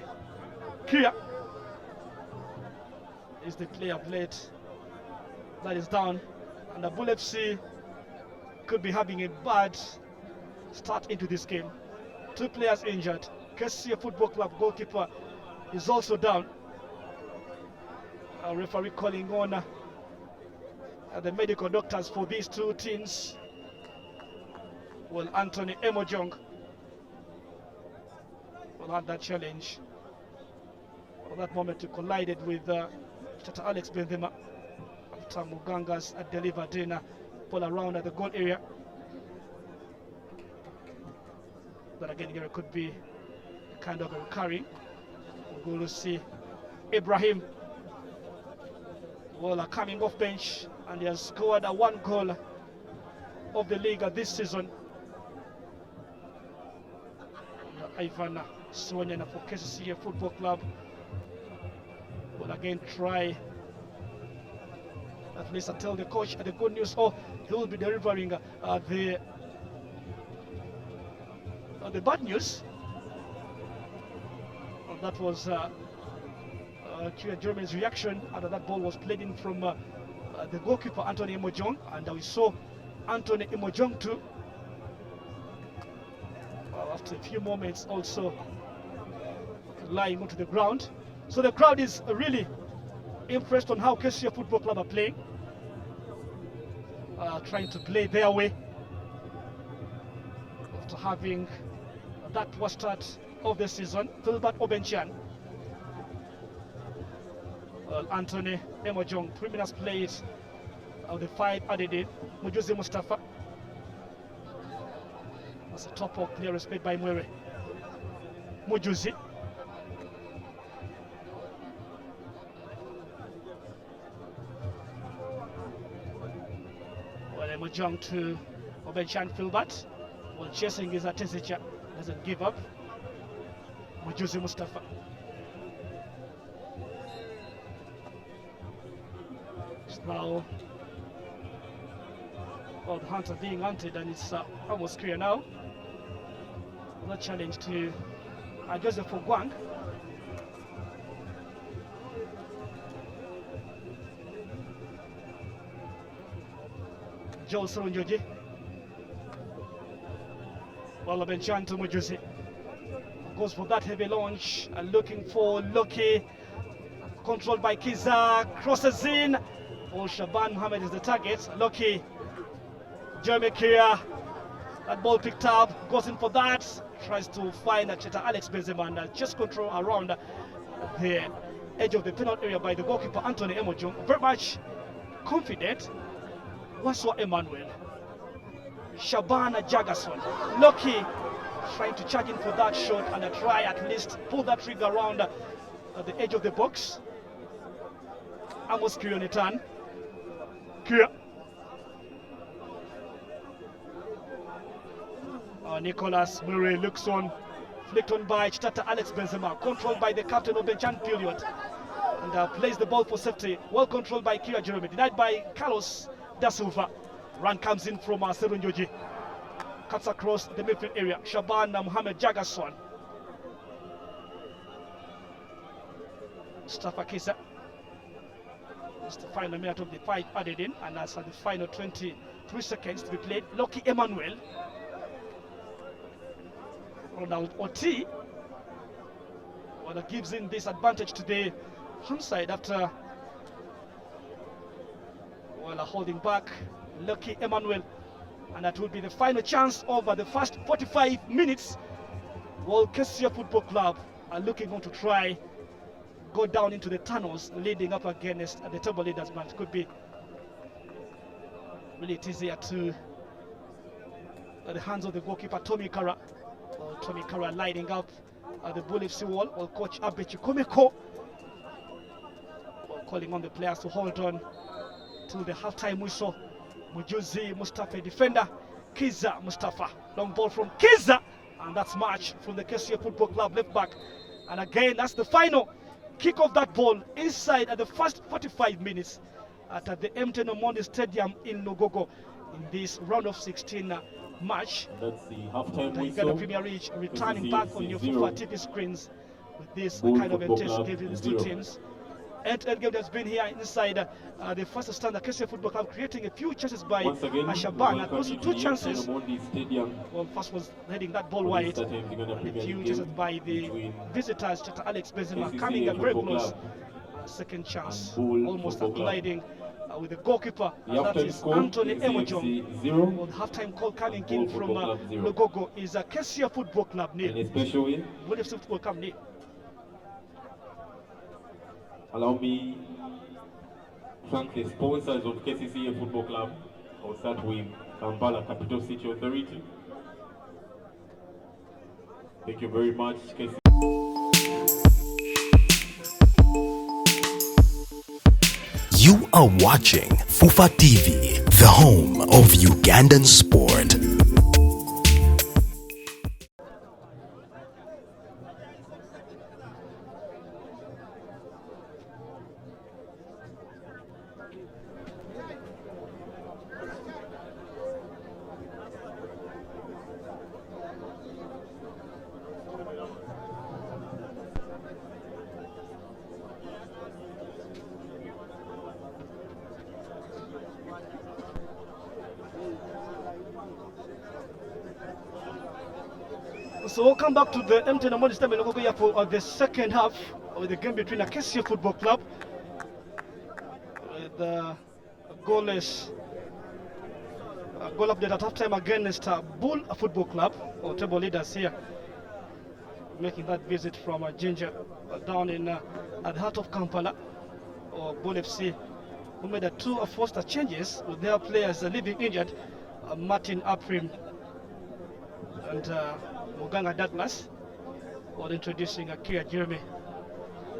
B: Kia is the player played that is down, and the Bull FC could be having a bad start into this game. 2 players injured. kcca Football Club goalkeeper is also down. Our referee calling on the medical doctors for these 2 teams. Well, Anthony Emojong will have that challenge. At that moment, he collided with Tata Alex Benzema after Muganga's delivered in ball around at the goal area. But again, here it could be kind of a recurring. We're going to see Ibrahim. Well, coming off bench, and he has scored 1 goal of the league this season. Ivan Swanyana for kcca Football Club will again try at least tell the coach the good news. Oh, he will be delivering the bad news. That was Germany's reaction after that ball was played in from the goalkeeper Anthony Emojong, and we saw Anthony Emojong too. After a few moments, also lying onto the ground. So the crowd is really impressed on how kcca Football Club are playing, trying to play their way after having that was start of the season. Philbert Obenchan. Anthony Emojong, 3 minutes played of the 5 added in. Mujuzi Mustafa. That's a top of player played by Mwere. Mujuzi. Well, Emojong to Obenchan Philbert. Well, chasing is Tezicha. Doesn't give up. Mujuzi Mustafa. It's now the hunter being hunted, and it's almost clear now. The challenge to Joseph Ogwang. Joel Sorunjoji. Well, Benchan to Mujuzi. Goes for that heavy launch, looking for Loki. Controlled by Kiza, crosses in. Oh, Shaban Mohammed is the target. Loki. Jeremy Kia. That ball picked up, goes in for that. Tries to find Cheta Alex Benzema and just control around the edge of the penalty area by the goalkeeper Anthony Emojong. Very much confident. Waswa Emmanuel. Shabana Jagason. Loki trying to charge in for that shot and try at least pull that trigger around the edge of the box. Amos Kia on the turn. Kia. Nicholas Murray looks on, flicked on by Chitata Alex Benzema, controlled by the captain of Benchan period, and plays the ball for safety. Well controlled by Kia Jeremy, denied by Carlos Da Silva. Run comes in from Serunjoji, cuts across the midfield area. Shaban Mohammed Jagason. Mustafa Kisa. It's the final minute of the fight added in, and that's at the final 23 seconds to be played. Lucky Emmanuel. Ronald Oti. Well, that gives in this advantage to the hand side after holding back Lucky Emmanuel. And that will be the final chance over the first 45 minutes. Well, kcca Football Club are looking on to try go down into the tunnels leading up against the table leaders, but it could be really it easier to the hands of the goalkeeper Tommy Kara. Tommy Kara lighting up the Bull FC wall. Coach Abechi Komeko calling on the players to hold on till the halftime whistle. Mujuzi Mustafa, defender Kiza Mustafa, long ball from Kiza, and that's match from the kcca Football Club left back. And again, that's the final kick of that ball inside at the first 45 minutes at the MTN Omondi Stadium in Nogogo in this round of 16 match.
C: That's the halftime
B: The Uganda
C: whistle.
B: Premier League returning
C: This is
B: back
C: the
B: on your
C: 0.
B: FIFA TV screens with this
C: Bull
B: kind of
C: Football
B: intense
C: Club
B: game between these
C: 0.
B: two teams. And game that's been here inside the first stand, the kcca Football Club creating a few chances by
C: Once again,
B: Shaban, and also two chances.
C: Omondi Stadium.
B: Well, first was heading that ball
C: For
B: wide,
C: this starting Uganda
B: and a
C: Premier
B: few
C: League
B: chances
C: game
B: by the
C: between
B: visitors, Chata Alex Benzema
C: KCCA
B: coming very
C: Football
B: close.
C: Club
B: Second chance,
C: and Bull
B: almost
C: Football Club.
B: colliding with the goalkeeper,
C: The
B: and that
C: halftime
B: is
C: score
B: Anthony
C: is
B: Emojong.
C: KCCA 0
B: Well, the halftime call coming
C: Bull
B: in from
C: Football Club 0.
B: Logogo is a kcca Football Club
C: and
B: nil.
C: a special win.
B: Bull FC Football Club nil.
C: Allow me to thank the sponsors of kcca Football Club. I'll start with Kampala Capital City Authority. Thank you very much, KCCA.
A: You are watching Fufa TV, the home of Ugandan sport.
B: So we'll come back to the MTN Omondi Stadium in Logogo here for the second half of the game between the kcca Football Club with goalless goal update at halftime against Bull Football Club, or table leaders here, making that visit from Ginger down in at the heart of Kampala, or Bull FC, who made two forced changes with their players leaving injured, Martin Aprim and Muganga Douglas, while introducing Akira Jeremy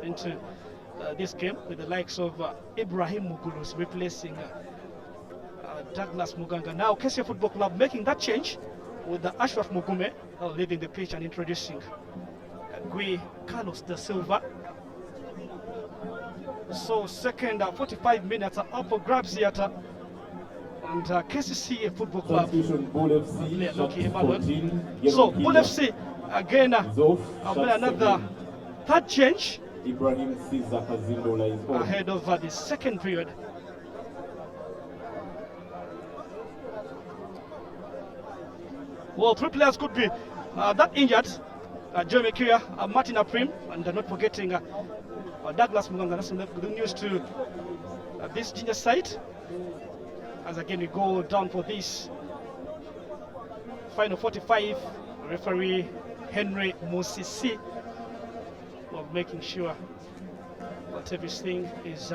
B: into this game with the likes of Ibrahim Mugulus replacing Douglas Muganga. Now kcca Football Club making that change with the Ashraf Mugume leaving the pitch and introducing Gui Carlos da Silva. So second 45 minutes are up for grabs here and kcca Football Club
C: Substitution Bull FC,
B: player
C: shot
B: Lucky Emmanuel.
C: 14.
B: So
C: Yellow
B: Bull
C: Kenya
B: FC again
C: is off.
B: have
C: Shot
B: made another
C: 7.
B: third change
C: Ibrahim Caesar Kazindola is on.
B: ahead of the second period. Well, three players could be that injured. Jeremy Kia, Martin Aprim, and not forgetting Douglas Muganga. That's some good news to this Ginger side. As again we go down for this final 45, referee Henry Mosisi of making sure that everything is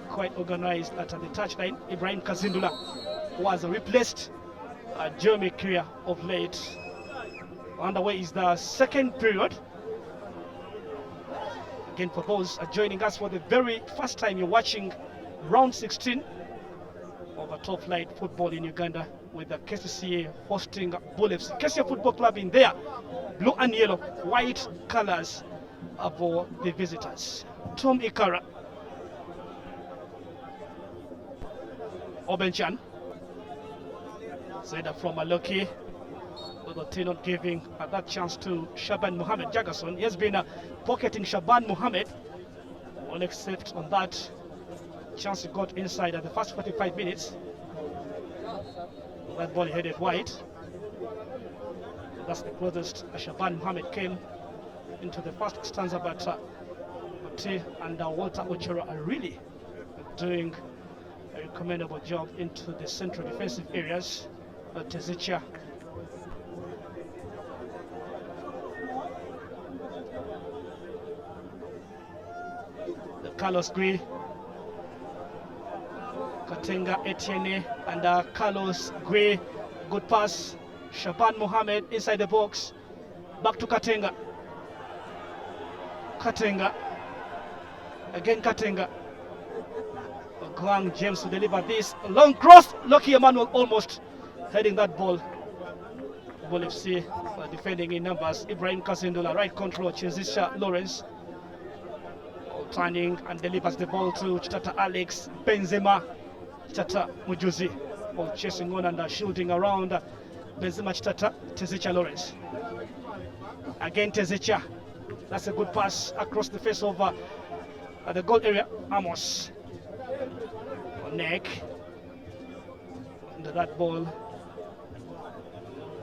B: quite organized at the touchline. Ibrahim Kazindula was replaced Jeremy Kia of late. Underway is the second period. Again, for those joining us for the very first time, you're watching round 16 of a top flight football in Uganda with the kcca hosting Bull FC. kcca Football Club in there, blue and yellow, white colors for the visitors. Tom Ikara, Obenchan, Zeda from Aloki, with the team not giving that chance to Shaban Mohammed Jagason. He has been pocketing Shaban Mohammed, all except on that chance he got inside at the first 45 minutes. That ball headed wide. That's the closest Shaban Mohammed came into the first stanza, but Ote and Walter Ochero are really doing a commendable job into the central defensive areas. Tezicha. Carlos Gui, Katenga Etienne, and Carlos Gui. Good pass. Shaban Mohammed inside the box. Back to Katenga. Katenga. Again Katenga. Gwang James to deliver this. Long cross. Lucky Emmanuel almost heading that ball. Ball FC defending in numbers. Ibrahim Kasindula, right control. Chezisha Lawrence. Turning and delivers the ball to Chitata Alex Benzema. Chitata Mujuzi. Ball chasing on and shooting around. Benzema Chitata. Tezicha Lawrence. Again Tezicha. That's a good pass across the face of the goal area. Amos. Neck. Under that ball.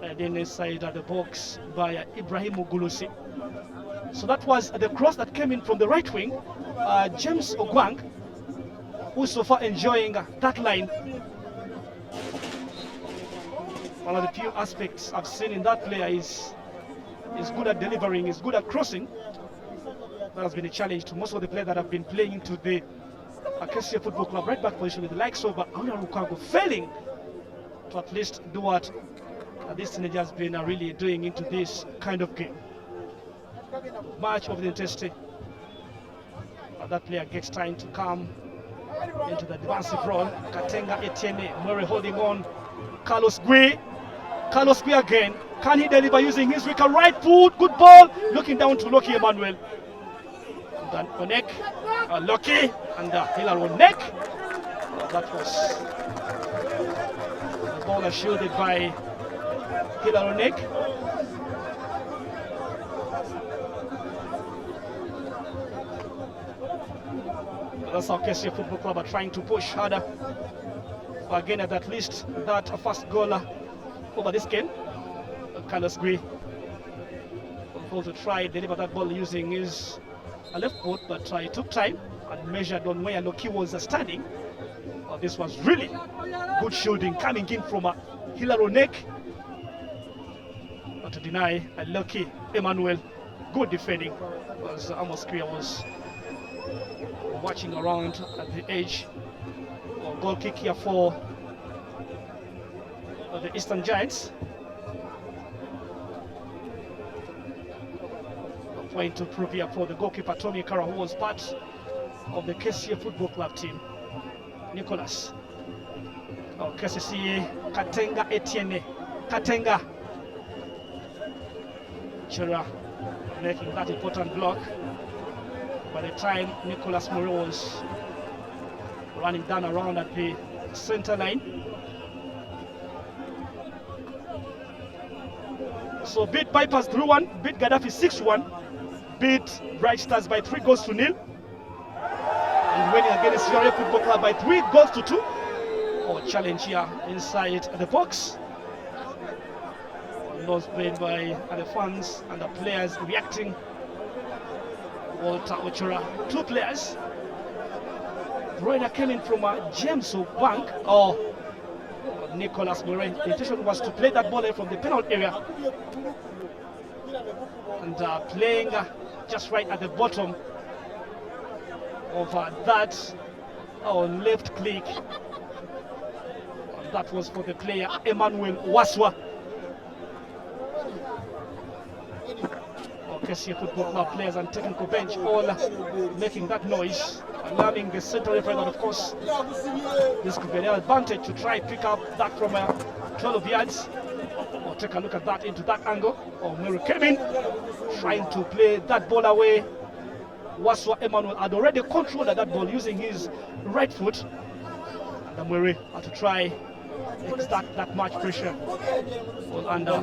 B: And then inside the box by Ibrahim Mugulusi. So that was the cross that came in from the right wing. James Ogwang, who's so far enjoying that line. One of the few aspects I've seen in that player is good at delivering, is good at crossing. That has been a challenge to most of the players that have been playing into the kcca Football Club right back position with the likes of Auna Rukago, failing to at least do what this teenager has been really doing into this kind of game. Much of the intensity. That player gets time to come into the defensive role. Katenga Etienne, Murray holding on. Carlos Gui. Carlos Gui again. Can he deliver using his weaker right foot? Good ball. Looking down to Lucky Emmanuel. Then Onek. Lucky. And Hilal Onek. That was the ball shielded by Hilal Onek. That's how kcca Football Club are trying to push harder again at least that first goal over this game. Carlos Gui able to try deliver that ball using his left foot, but it took time and measured on where Loki was standing. This was really good shooting coming in from Hilal Onek. Not to deny Lucky Emmanuel. Good defending as Amos Kriya was watching around at the edge. Goal kick here for the Eastern Giants. A point to prove here for the goalkeeper Tommy Kara, who was part of the kcca Football Club team. Nicholas. kcca Katenga Etienne. Katenga. Chira making that important block. By the time Nicolas Moreau was running down around at the center line. So beat Vipers 3-1, beat Gaddafi 6-1, beat Bright Stars by 3-0. And winning against Yore Football Club by 3-2. Or challenge here inside the box. Loss played by the fans and the players reacting. Walter Ochora, two players. Broider came in from James Bank or Nicolas Morin. The intention was to play that ball from the penalty area and playing just right at the bottom of that left click. That was for the player Emmanuel Waswa. kcca Football Club players and technical bench all making that noise, alarming the central referee. And of course, this could be an advantage to try pick up that from 12 yards. Or take a look at that into that angle. Or Murray Kevin trying to play that ball away. Waswa Emmanuel had already controlled that ball using his right foot. And Murray had to try exert that much pressure under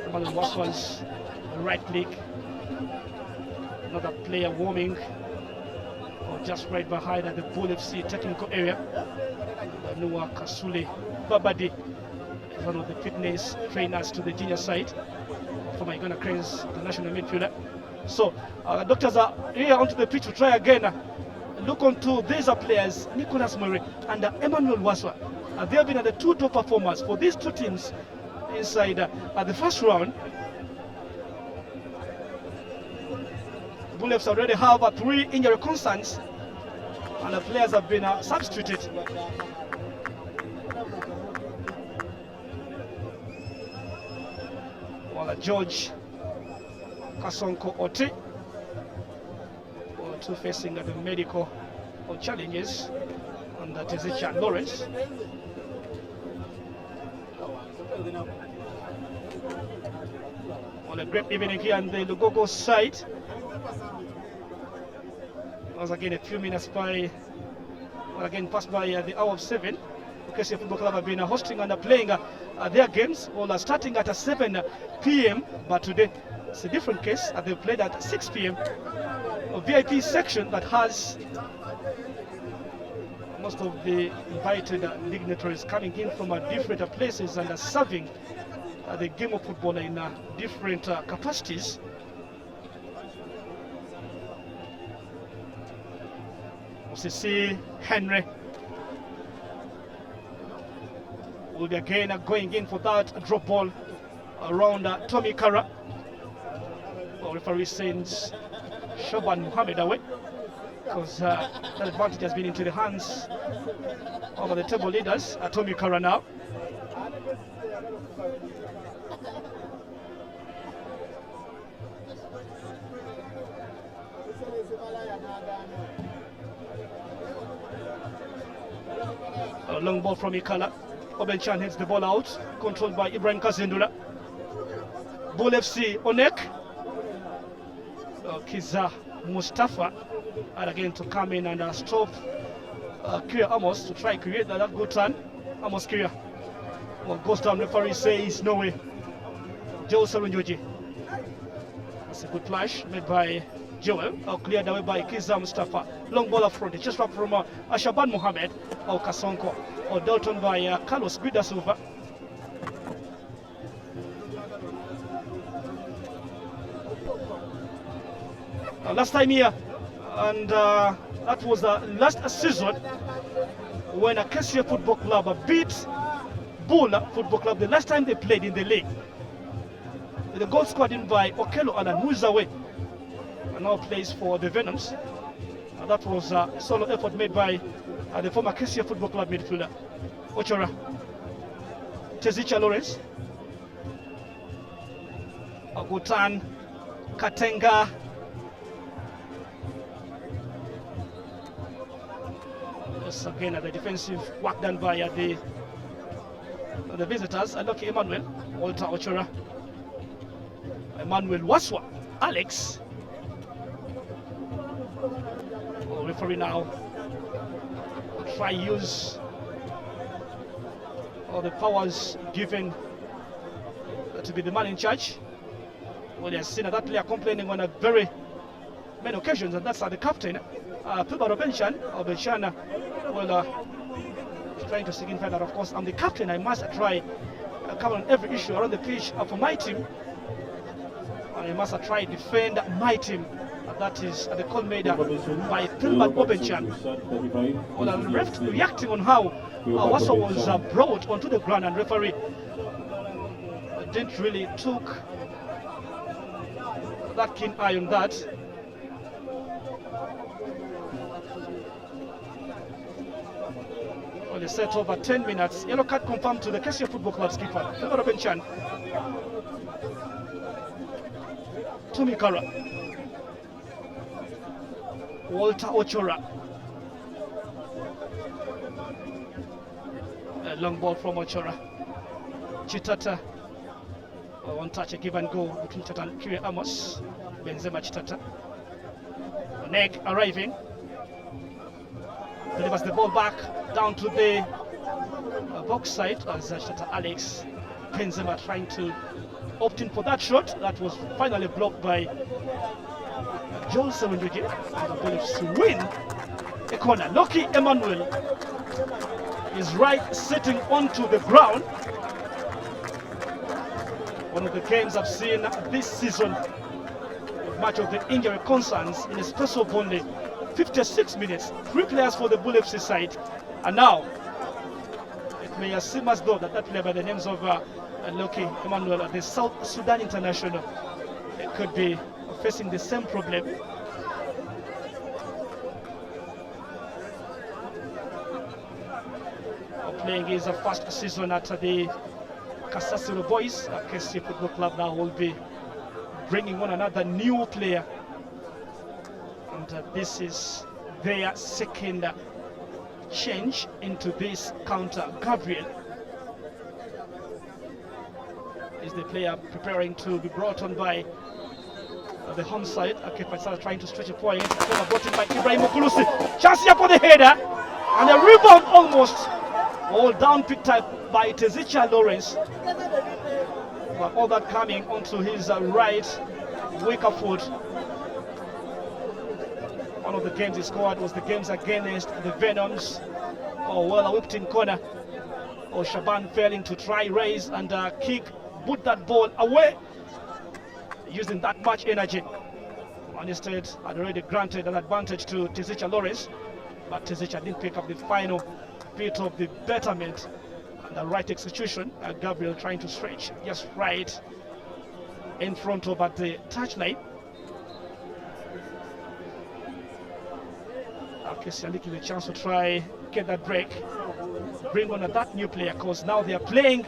B: Emmanuel Waswa's right click. Another player warming just right behind the Bull FC technical area. Noah Kasule Babadi is one of the fitness trainers to the junior side from Uganda Cranes, the national midfielder. So doctors are here onto the pitch to try again. Look onto these players, Nicholas Murray and Emmanuel Waswa. They have been the two top performers for these two teams inside the first round. Bullets already have 3 injury concerns, and the players have been substituted. While George Kasonko Oti, two facing the medical challenges, and that is Richard Lawrence. On a great evening here on the Lugogo side. Once again, a few minutes by, passed by the hour of 7. KCA Football Club have been hosting and playing their games, all starting at 7 p.m. But today it's a different case. They played at 6 p.m. A VIP section that has most of the invited dignitaries coming in from different places and serving the game of football in different capacities. Sisi Henry will be again going in for that drop ball around Tommy Kara. Referee sends Shaban Muhammad away because that advantage has been into the hands of the table leaders. Tommy Kara now. A long ball from Ikala. Obenchan heads the ball out, controlled by Ibrahim Kazindula. Bull FC Onek. Kiza Mustafa, and again to come in and stop Kia Amos to try create that good turn. Amos Kia. Well, goes down, referee says no way. Joel Sarunjoji. That's a good flash made by Joel, cleared away by Kiza Mustafa. Long ball up front, just up from Ashaban Mohamed or Kasonko, or dealt on by Carlos Guidasuva. Last time here, and that was last season when KCA Football Club beat Bull Football Club the last time they played in the league. The goal scored in by Okelo Alan, who is away and now plays for the Venoms. That was a solo effort made by the former KCA Football Club midfielder Ochora. Tezicha Lawrence, Agutan, Katenga. Again, the defensive work done by the visitors. Lucky Emmanuel, Walter Ochora, Emmanuel Waswa, Alex. Referee now try use all the powers given to be the man in charge. Well, they've seen that player complaining on a very many occasions, and that's the captain, Pibaro Benchan. Well, trying to signify that, of course, I'm the captain. I must try cover on every issue around the pitch for my team. I must try defend my team. That is the call made by Pilman Obenchan. Well, the ref reacting on how Wasa was brought onto the ground, and referee didn't really took that keen eye on that. Well, they set over 10 minutes. Yellow card confirmed to the KCA Football Club's keeper, Pilman Obenchan. Tommy Kara. Walter Ochora. A long ball from Ochora. Chitata. One touch, a give and go between Chitata and Kyrie Amos. Benzema Chitata. Onek arriving. Delivers the ball back down to the box side as Chitata Alex. Benzema trying to opt in for that shot. That was finally blocked by Joel Sewenduji, and the Bullets win a corner. Loki Emmanuel is right sitting onto the ground. One of the games I've seen this season, with much of the injury concerns, in a space of only 56 minutes. 3 players for the Bull FC side, and now it may seem as though that player by the names of Loki Emmanuel, the South Sudan international, it could be facing the same problem. Playing his first season at the Kasasiro Boys, KCA Football Club now will be bringing on another new player, and this is their second change into this counter. Gabriel is the player preparing to be brought on by the home side. Okay, Faisal trying to stretch a point. Brought in by Ibrahim Okulusi. Chance here for the header, and a rebound almost. All down picked up by Tezicha Lawrence. But all that coming onto his right weaker foot. One of the games he scored was the games against the Venoms. Oh, well, a whipped in corner. Oh, Shaban failing to try raise and kick, put that ball away, using that much energy. And instead, had already granted an advantage to Tezicha Lawrence, but Tezicha didn't pick up the final bit of the betterment and the right execution. Gabriel trying to stretch just right in front of at the touchline. Kcca the chance to try get that break, bring on that new player, because now they are playing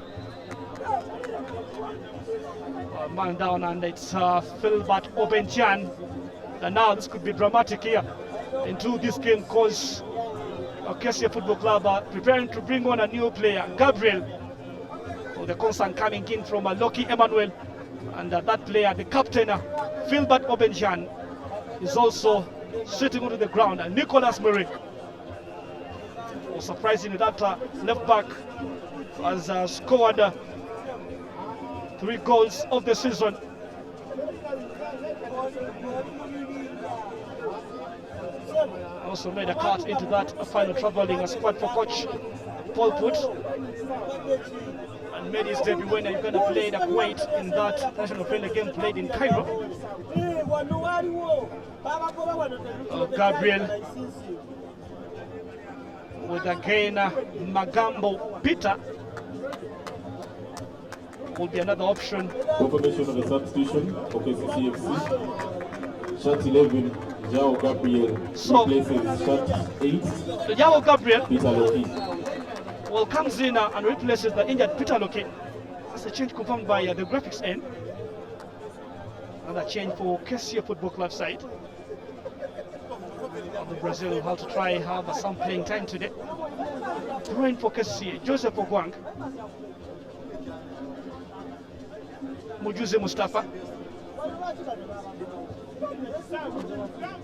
B: man down, and it's Philbert Obenjan. And now this could be dramatic here into this game, because KCA Football Club are preparing to bring on a new player, Gabriel. So the concern coming in from Loki Emmanuel, and that player, the captain, Philbert Obenjan, is also sitting onto the ground. And Nicholas Murray, surprisingly, that left back has scored 3 goals of the season. Also made a cut into that final traveling squad for coach Paul Put, and made his debut when Uganda played at Kuwait in that national friendly game played in Cairo. Gabriel with again Magambo Peter will be another option.
C: Confirmation of a substitution for KCC FC. Shot 11, Jao Gabriel replaces shot 8.
B: Jao Gabriel
C: Peter Loki
B: comes in and replaces the injured Peter Loki. That's a change confirmed by the graphics end. Another change for KCA Football Club side. The Brazil will have to try have some playing time today. Throwing for KCA, Joseph Ogwang, Mujuze Mustafa,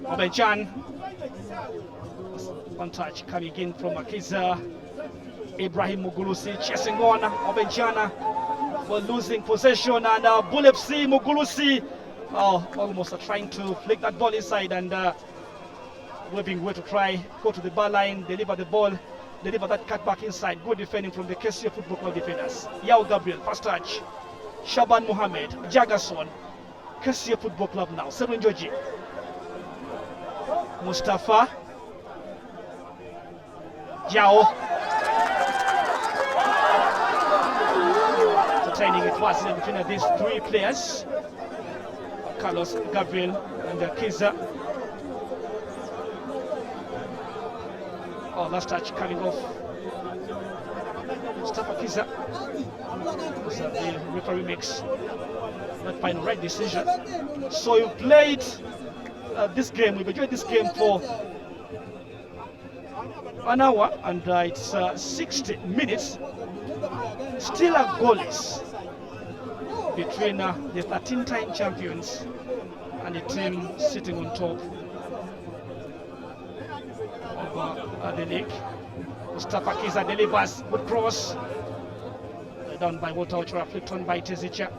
B: Obenjan. One touch coming in from Akiza. Ibrahim Mugulusi chasing on. Obenjana were losing possession, and Bull FC Mugulusi almost trying to flick that ball inside, and waving way to try go to the bar line, deliver the ball, deliver that cut back inside. Good defending from the KCA Football Club defenders. Yao Gabriel, first touch. Shaban Mohammed, Jagason, KCA Football Club now. Seven Joji, Mustafa, Jao. Entertaining it was in between these 3 players, Carlos, Gabriel, and Kiza. Last touch coming off. Mustafa Kiza. The referee makes that final right decision. So you played this game, we've enjoyed this game for an hour, and it's 60 minutes. Still a goalless between the 13-time champions and the team sitting on top of the league. Mustafa Kiza delivers, good cross. Down by Walter Ochora, flipped on by Tezicha.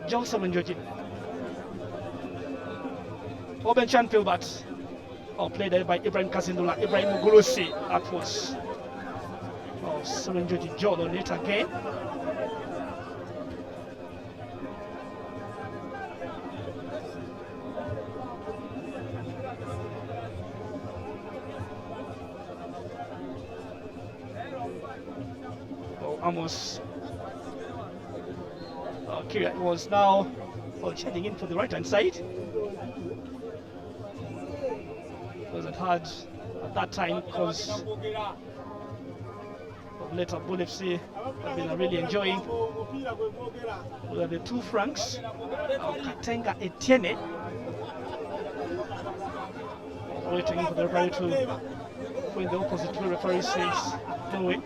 B: Johnson and Joji. Obenchan Philbert. played there by Ibrahim Kazindula, Ibrahim Mugulusi. That was Serenjoji John on it again. Amos Kiria was now heading in for the right hand side. Wasn't hard at that time because later Bull FC have been really enjoying the two Franks, Katenga Etienne, waiting for the referee to when the opposite referee says no way.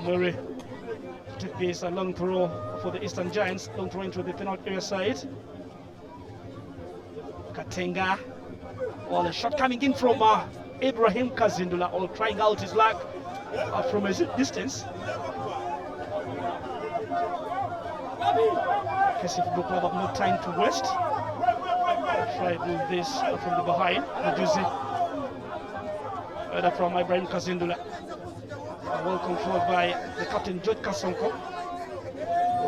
B: Murray took this a long throw for the Eastern Giants, long throw into the penalty area side. Katenga, the shot coming in from Ibrahim Kazindula, trying out his luck from a distance. KCA Football Club have no time to waste. Try to do this from the behind. Majuzi, from Ibrahim Kazindula. Well controlled by the captain George Kasonko.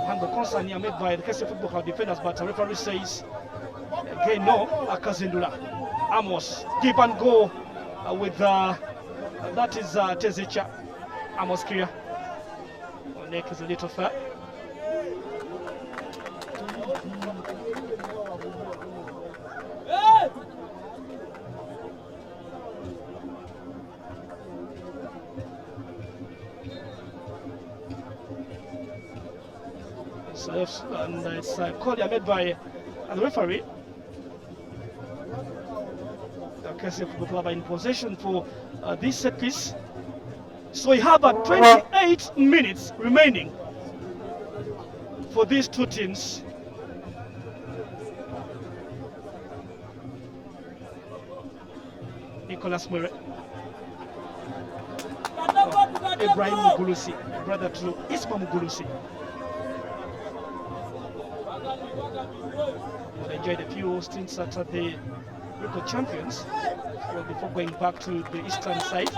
B: Handle concern here made by the KCA Football Club defenders, but the referee says again no. Kazindula, Amos, keep and go with that is Tezicha. Amos Kiria. Neck is a little fat. And it's a call made by the referee. The KCA Football Club are in possession for this set piece. So we have 28 minutes remaining for these two teams. Nicholas Mure, Ibrahim Mugulusi, brother to Isma Mugulusi. Enjoyed a few stints at the local champions before going back to the eastern side.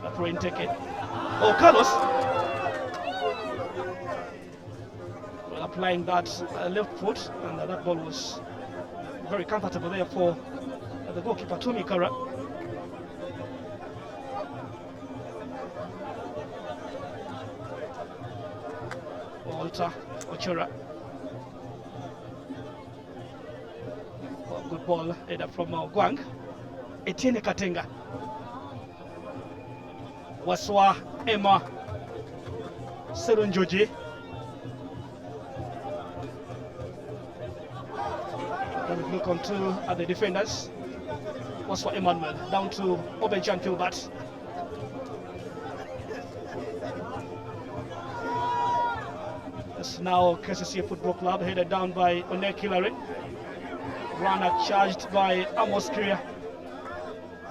B: A throw in taken. Carlos applying that left foot, and that ball was very comfortable there for the goalkeeper Tommy Kara. Walter Ochora. Good ball header from Gwang. Etienne Katenga. Waswa Emma Serunjoji. Look on to the defenders. Waswa Emmanuel down to Obenjan Filbert. Now KCA Football Club headed down by Onek Hillary. Runner charged by Amos Kiria.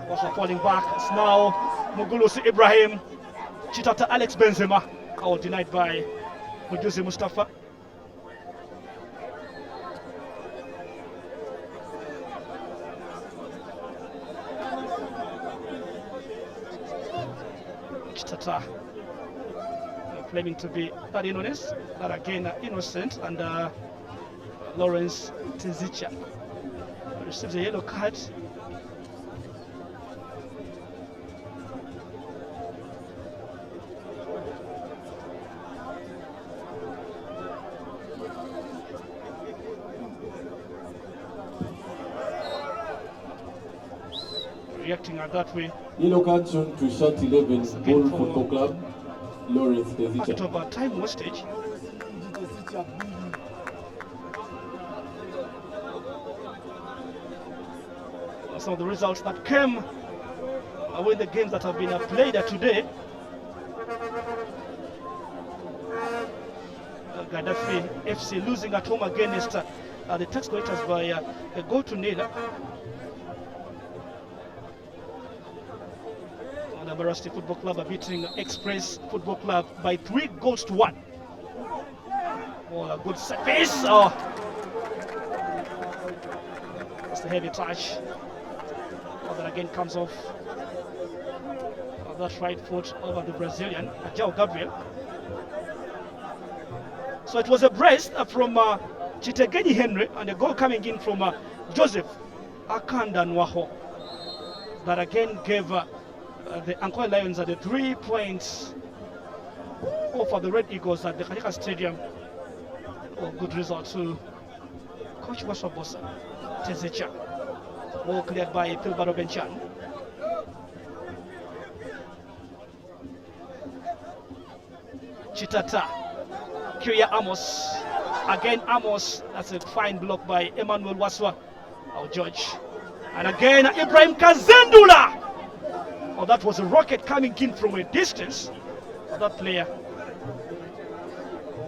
B: Also falling back. It's now Mugulusi Ibrahim. Chitata Alex Benzema. All denied by Mujuzi Mustafa. Chitata claiming to be that innocent, but again innocent, and Lawrence Tezicha receives a yellow card. Reacting at that way.
C: Yellow card shown to shot 11 Bull Football Club. Lawrence Tezicha.
B: Bit of a time wastage. Some of the results that came with the games that have been played today. Gaddafi FC losing at home against the tax collectors by a goal to nil. The Barasti Football Club are beating Express Football Club by 3-1. Oh, a good set piece. Oh, that's the heavy touch. Oh, that again comes off. Oh, that right foot over the Brazilian, João Gabriel. So it was a brace from Chitegenyi Henry, and a goal coming in from Joseph Akanda Nwaho. That again gave the Ankoy Lions the 3 points over the Red Eagles at the Kajika Stadium. Oh, good result to Coach Washabosa Tezecha. Ball cleared by Philbert Benchan. Chitata. Kyria Amos. Again Amos. That's a fine block by Emmanuel Waswa, our judge. And again Ibrahim Kazendula. Oh, that was a rocket coming in from a distance. Oh, that player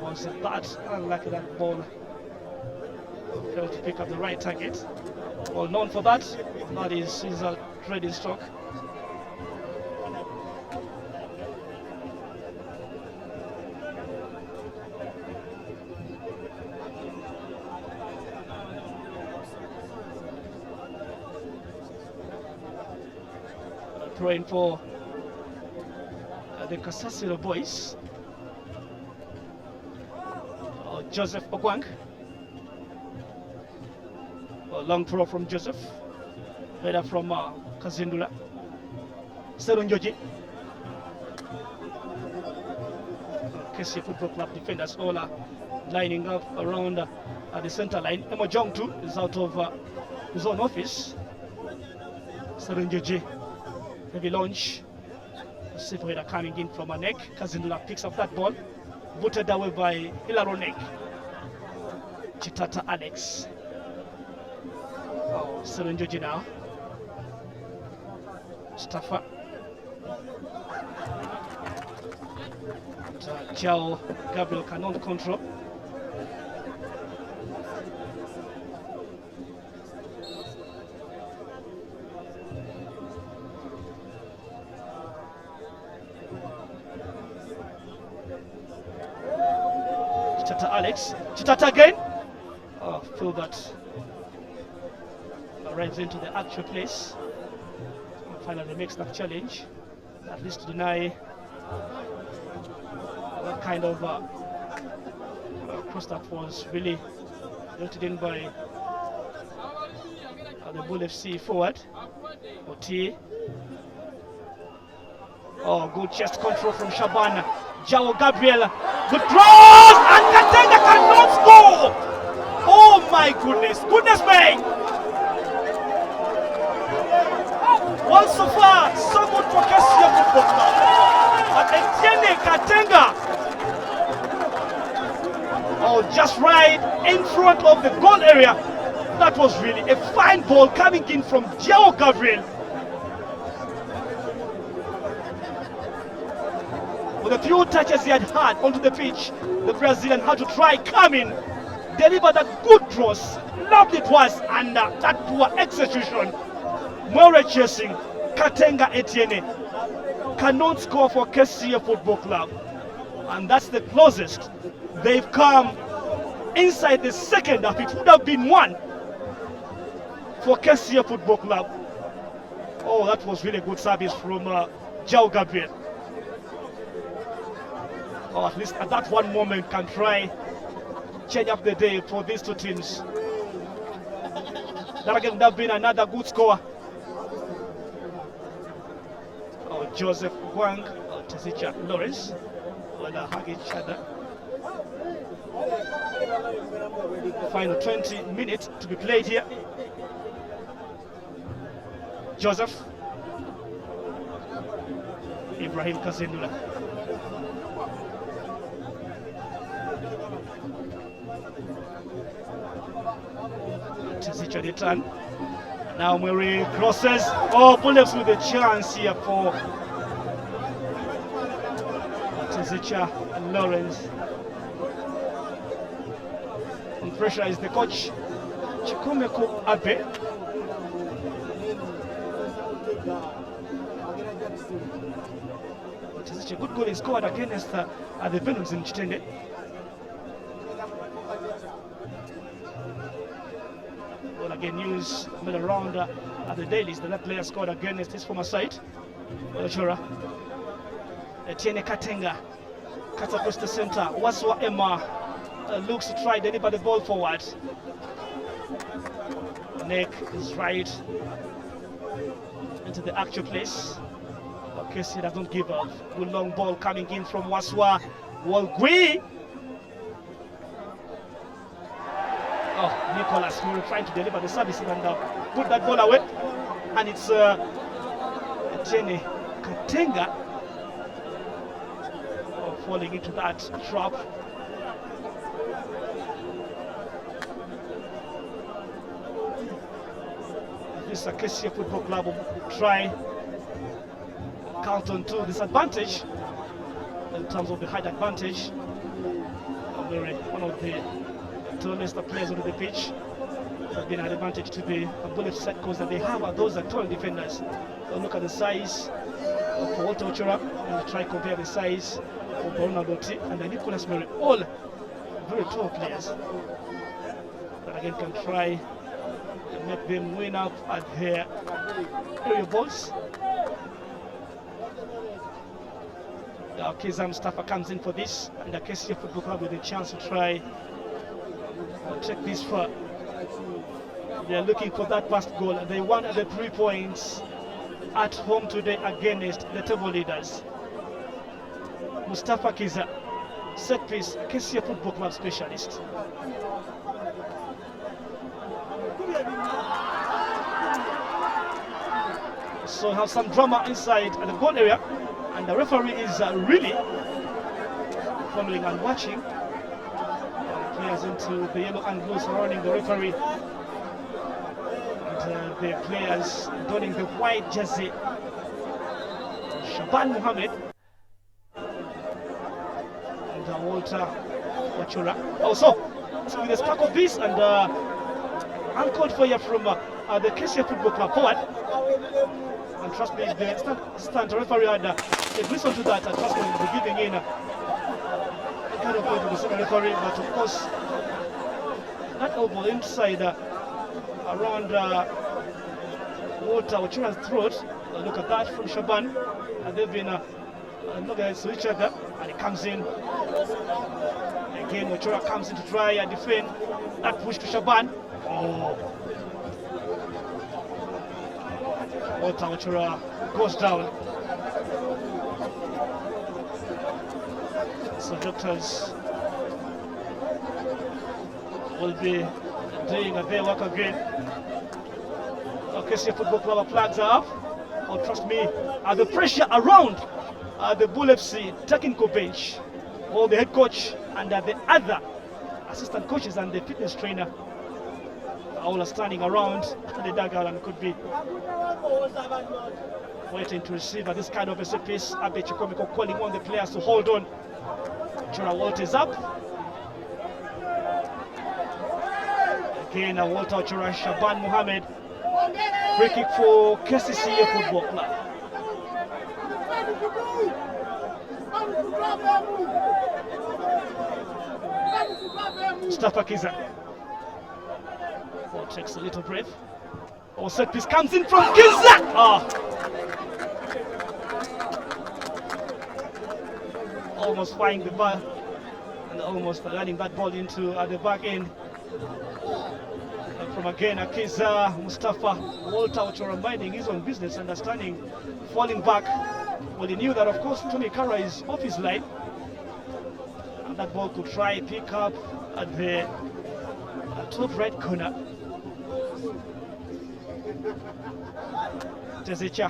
B: was that unlucky that ball failed to pick up the right target. Well known for that. That is his trading stock. Throwing for the Kasasiro boys. Joseph Ogwang. Long throw from Joseph. Header from Kazindula. Serunjoji. KCA Football Club defenders all are lining up around the center line. Emo Jong too is out of his own office. Serunjoji. Heavy launch. Simple header coming in from a neck. Kazindula picks up that ball. Booted away by Hilaro Neck. Chitata Alex. Oh, Serunjoji now. Staffa. João Gabriel cannot control. Chitata Alex. Chitata again. Oh, feel that arrives into the actual place. And finally makes that challenge. At least to deny that kind of cross that was really noted in by the Bull FC forward. Oti. Oh, good chest control from Shaban. João Gabriel withdraws and Katenga cannot score. Oh my goodness, goodness me! Once so far, so good for KCA Football Club. But Etienne Katenga, oh, just right in front of the goal area. That was really a fine ball coming in from João Gabriel. With a few touches he had onto the pitch, the Brazilian had to try coming, deliver that good cross. Lovely it was, and that poor execution. More chasing, Katenga Etienne cannot score for KCA Football Club. And that's the closest they've come inside the second half. It would have been one for KCA Football Club. Oh, that was really good service from João Gabriel. Or at least at that one moment can try change up the day for these two teams. That again would have been another good score. Oh, Joseph Wang, Tezicha Lawrence will hug each other. Final 20 minutes to be played here. Joseph Ibrahim Kazindula. Tezicha return. Now Murray crosses. Oh, Bullets with a chance here for Tezicha and Lawrence. On pressure is the coach, Chikomeko Abe. such a good goal he scored against the Venuns in Chitende. Well, again, news made around at the dailies that player scored against his former side. Ochora. Etienne Katenga cuts across the center. Waswa Emma looks to try to deliver the ball forward. Neck is right into the actual place. KCCA does not give up. Good long ball coming in from Waswa Walgui. Oh, Nicholas Murray trying to deliver the service and put that ball away. And it's Etienne Katenga falling into that trap. This KCCA Football Club will try count on to disadvantage in terms of the height advantage. One of the tallest players on the pitch has been an advantage to the bullet set because that they have those tall defenders. Look at the size for Walter Ochora and try compare the size of Bruno Dotti and Nicholas Murray, all very tall players. But again, can try to make them win up at their area balls. The Kizam staffer comes in for this, and the KCCA Football Club with a chance to try to take this far. They are looking for that first goal, and they won the 3 points at home today against the table leaders. Mustafa Kiza, set piece, KCCA Football Club specialist. So have some drama inside at the goal area, and the referee is really following and watching. Players into the yellow and blue surrounding the referee, and the players donning the white jersey. Shaban Mohammed and Walter Ochora. Also, with the spark of this and uncalled for you from the KCCA Football Club forward. And trust me, the stand referee had agrees on to that, and trust me, will be giving in kind of way to the second referee, but of course, that elbow inside around Walter Ochora's throat. Look at that from Shaban, and they've been looking to each other, and it comes in. Again, Ochora comes in to try and defend that push to Shaban. Oh. Walter Ochora goes down. So doctors will be doing their work again. KCCA Football Club flags are up. Oh, trust me, the pressure around the Bull FC technical bench, all the head coach and the other assistant coaches and the fitness trainer all are standing around the dugout and could be waiting to receive this kind of a set piece. Abe Chikomiko calling on the players to hold on. Ochora Walter is up. Again, Walter Ochora, Shaban Mohammed. Free kick for KCCA Football Club. Mustafa Kiza. Takes a little breath. Or set piece comes in from Kiza. Almost flying the ball and almost running that ball into the back end. And from again, Kiza, Mustafa, Walter Ochora minding his own business, understanding, falling back. Well, he knew that of course Tony Kara is off his line, and that ball could try pick up at the top right corner. Tezecha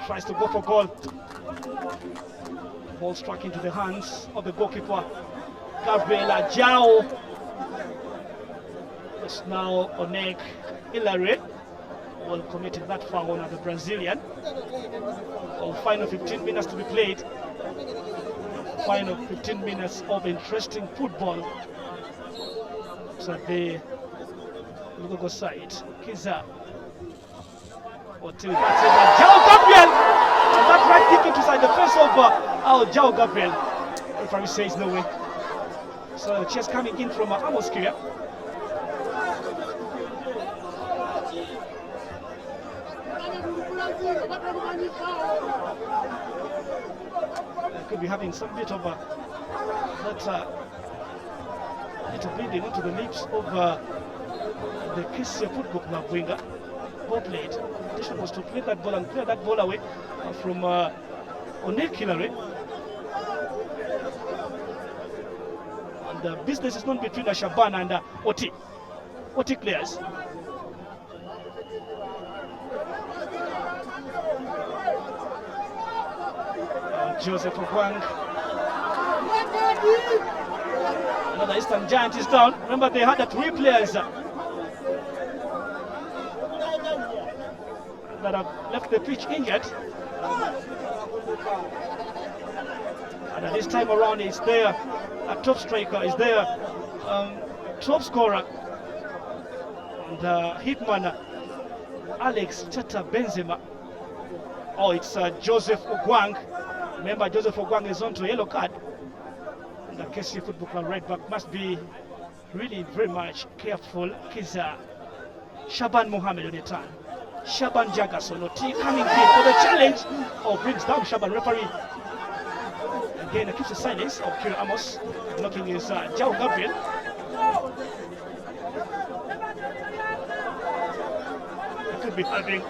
B: tries to go for goal. Ball struck into the hands of the goalkeeper, Gabriela Jao. It's now Onek Ilare. Well, committed that foul on the Brazilian. Final 15 minutes to be played. Final 15 minutes of interesting football. So the Lugogo side, Kiza. Until that's it, Jao Gabriel, and that right kick inside the face of Oh, Jao Gabriel. Referee says no way. So chase coming in from Amos Kiria. Could be having some bit of that little bleeding onto the lips of the kcca Football Club winger. Ball played. The intention was to play that ball and clear that ball away from O'Neill Killary. And the business is not between Shaban and Oti. Oti clears. Joseph Ogwang. Another Eastern Giant is down. Remember, they had 3 players that have left the pitch injured. And this time around, it's their top striker, is their top scorer, and hitman Alex Tata Benzema. Oh, it's Joseph Ogwang. Remember, Joseph Ogwang is on to a yellow card. And the kcca Football Club right back must be really very much careful. He's Shaban Mohammed on the turn. Shaban Jagason coming in for the challenge. Oh, brings down Shaban. Referee again keeps the silence of Kira Amos. Knocking his Jao Gabriel. It could be having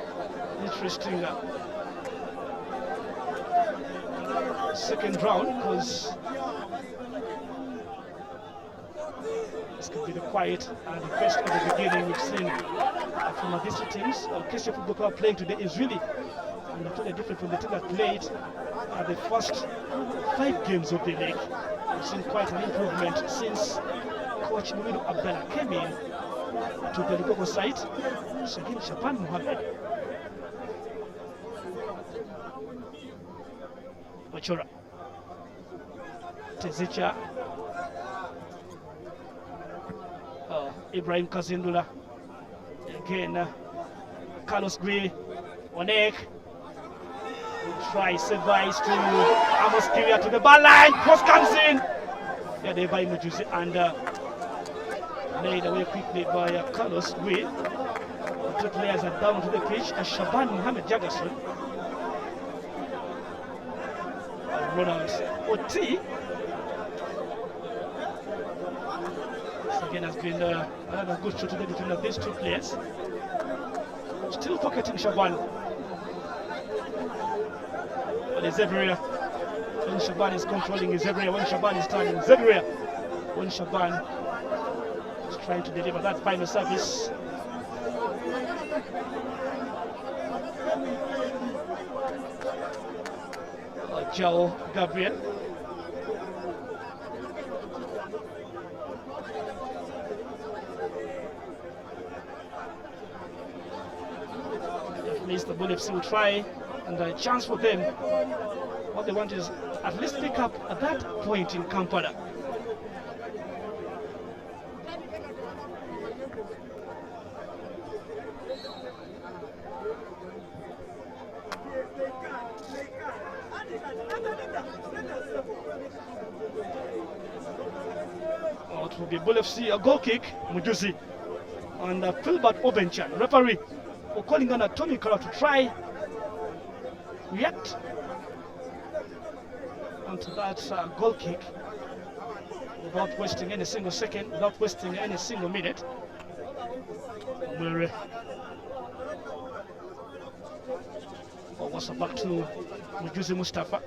B: interesting second round, because this could be the quiet and the best of the beginning we've seen from these two teams. kcca Football Club playing today is really totally different from the team that played the first 5 games of the league. We've seen quite an improvement since coach Mumiru Abdallah came in to the Ligogo side. So again, Shaban Mohammed. Wachora. Tezicha. Ibrahim Kazindula. Again, Carlos Gui. Onek. Tries advice to Amos Kiria to the ball line. Cross comes in. Yeah, they by Mujuzi and laid away quickly by Carlos Gui. The 2 players are down to the pitch. Shaban Mohammed Jagason. Ronald Oti. This again has been another good show today between these 2 players. Still pocketing Shaban. But it's everywhere. When Shaban is controlling, is everywhere. When Shaban is turning, is everywhere. When Shaban is trying to deliver that final service. Jao Gabriel. At least the Bullets will try, and a chance for them. What they want is at least pick up at that point in Kampala. It will be Bull FC, a goal kick, Mujuzi, and Philbert Obenchan. Referee calling on Tommy Kara to try react onto that goal kick without wasting any single second, without wasting any single minute. Was back to Mujuzi Mustafa.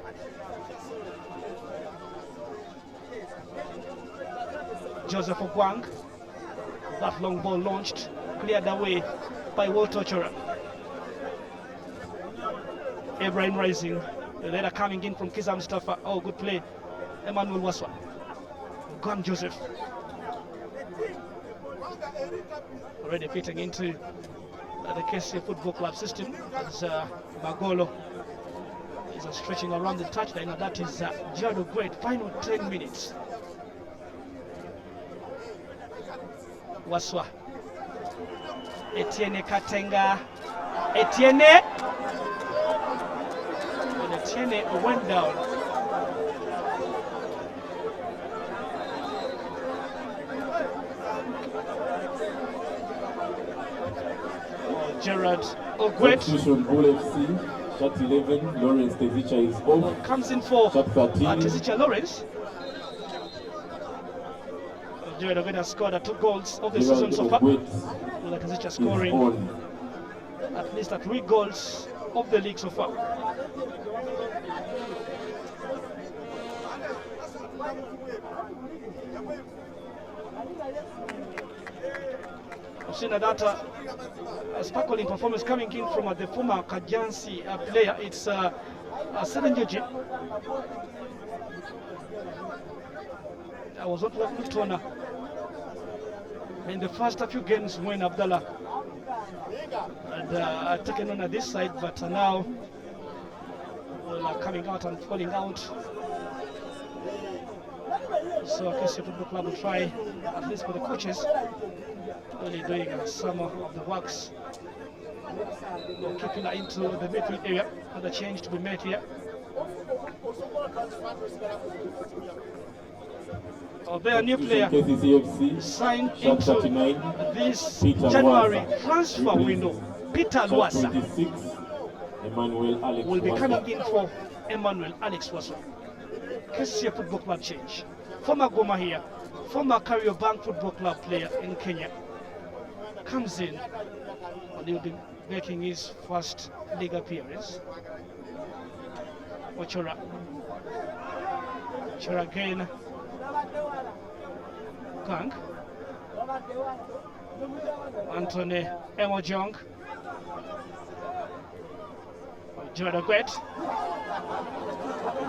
B: Joseph Ogwang. That long ball launched, cleared away by Walter Chora. Ibrahim rising. The leader coming in from Kiza Mustafa. Oh, good play. Emmanuel Waswa. Ogwang Joseph. Already fitting into the kcca Football Club system as Magolo is stretching around the touchline, and that is Giado Great. Final 10 minutes. Waswa. Etienne Katenga. Etienne. And Etienne went down. Gerard Ogwet
C: Substitution Bull FC, shot 11, Lawrence Tezicha is off.
B: comes in for
C: Shot 13.
B: Tesicha Lawrence. Gerard Ogwet has scored 2 goals of the season so far. Tesicha scoring at least 3 goals of the league so far. We've seen that sparkling performance coming in from the former Kajansi player. It's Serenjoji. I was not looked on in the first few games when Abdallah had taken on this side, but now coming out and falling out. So KCCA Football Club will try, at least for the coaches, only doing some of the works. Keeping into the midfield area, and the change to be made here. Their new player signed into this January transfer window, Peter Luasa, will be coming in for Emmanuel Alex Waso. KCCA Football Club change. Former Goma here, former Kariobank Football Club player in Kenya, comes in and he'll be making his first league appearance. Ochora. Ochora again. Gang. Anthony Emojong. Gerard Ogwet.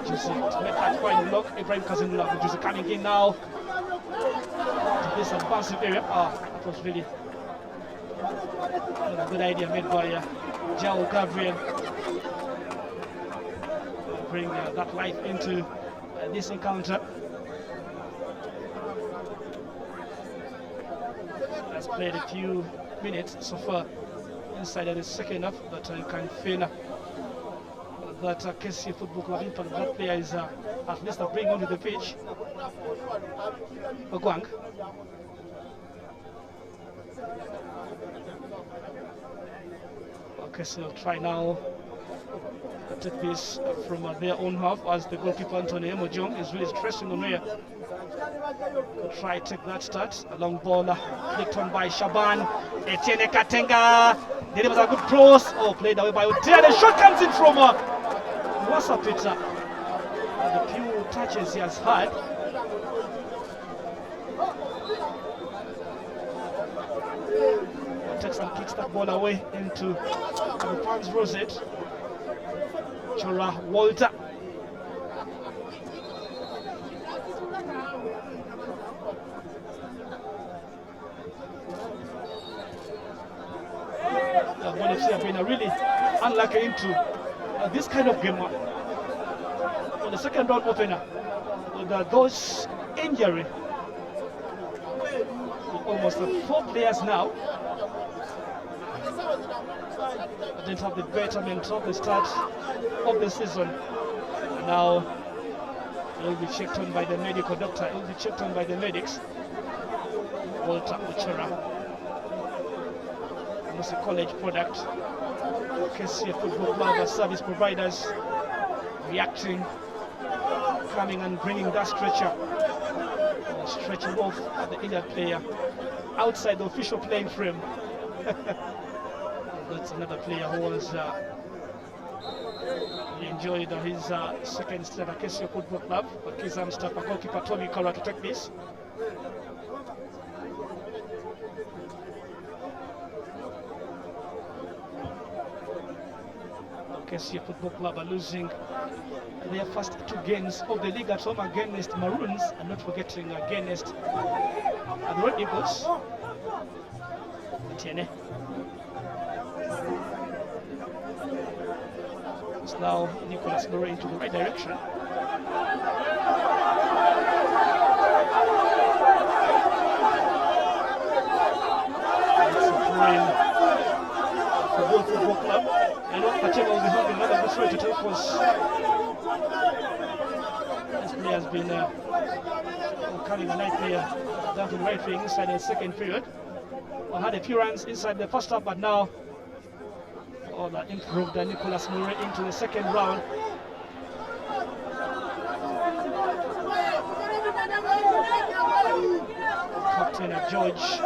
B: Just to make that final look. Ibrahim Kazinula, which is coming in now to this advanced area. That was really a good idea made by Jao Gabriel. Bring that life into this encounter. Has played a few minutes so far inside of the second half, but you can feel that KCCA Football Club impact that player is at least bring onto the pitch. Ogwang. Okay, so try now to take this from their own half as the goalkeeper Anthony Emojong is really stressing on where to try to take that start. A long ball flicked on by Shaban. Etienne Katenga delivers a good cross. Played away by Otea. The shot comes in from Wasa Peter. The few touches he has had. Takes and kicks that ball away into the Palms Rosette. Chora Walter. The Bull FC have been really unlucky into this kind of game. On the second round opener, with those injury, with almost 4 players now. Didn't have the betterment of the start of the season. Now he will be checked on by the medical doctor. He will be checked on by the medics. Walter Uchera, almost a college product. KCCA Football Club service providers reacting, coming and bringing that stretcher, stretching off the injured player outside the official playing frame. That's another player who was enjoyed his second stint at KCCA Football Club. But Kizam stopper goalkeeper Tommy Kara to take this. KCCA Football Club are losing their first 2 games of the league at home against Maroons, and not forgetting against the Red Eagles. Tiene. It's now Nicholas Lore into the right direction. It's a prime for both football club. I know Pachema will be having another good try to take us. This player has been carrying a night player down to the right wing inside the second period. Had a few runs inside the first half, but now or the improved Nicholas Murray into the second round. Captain George.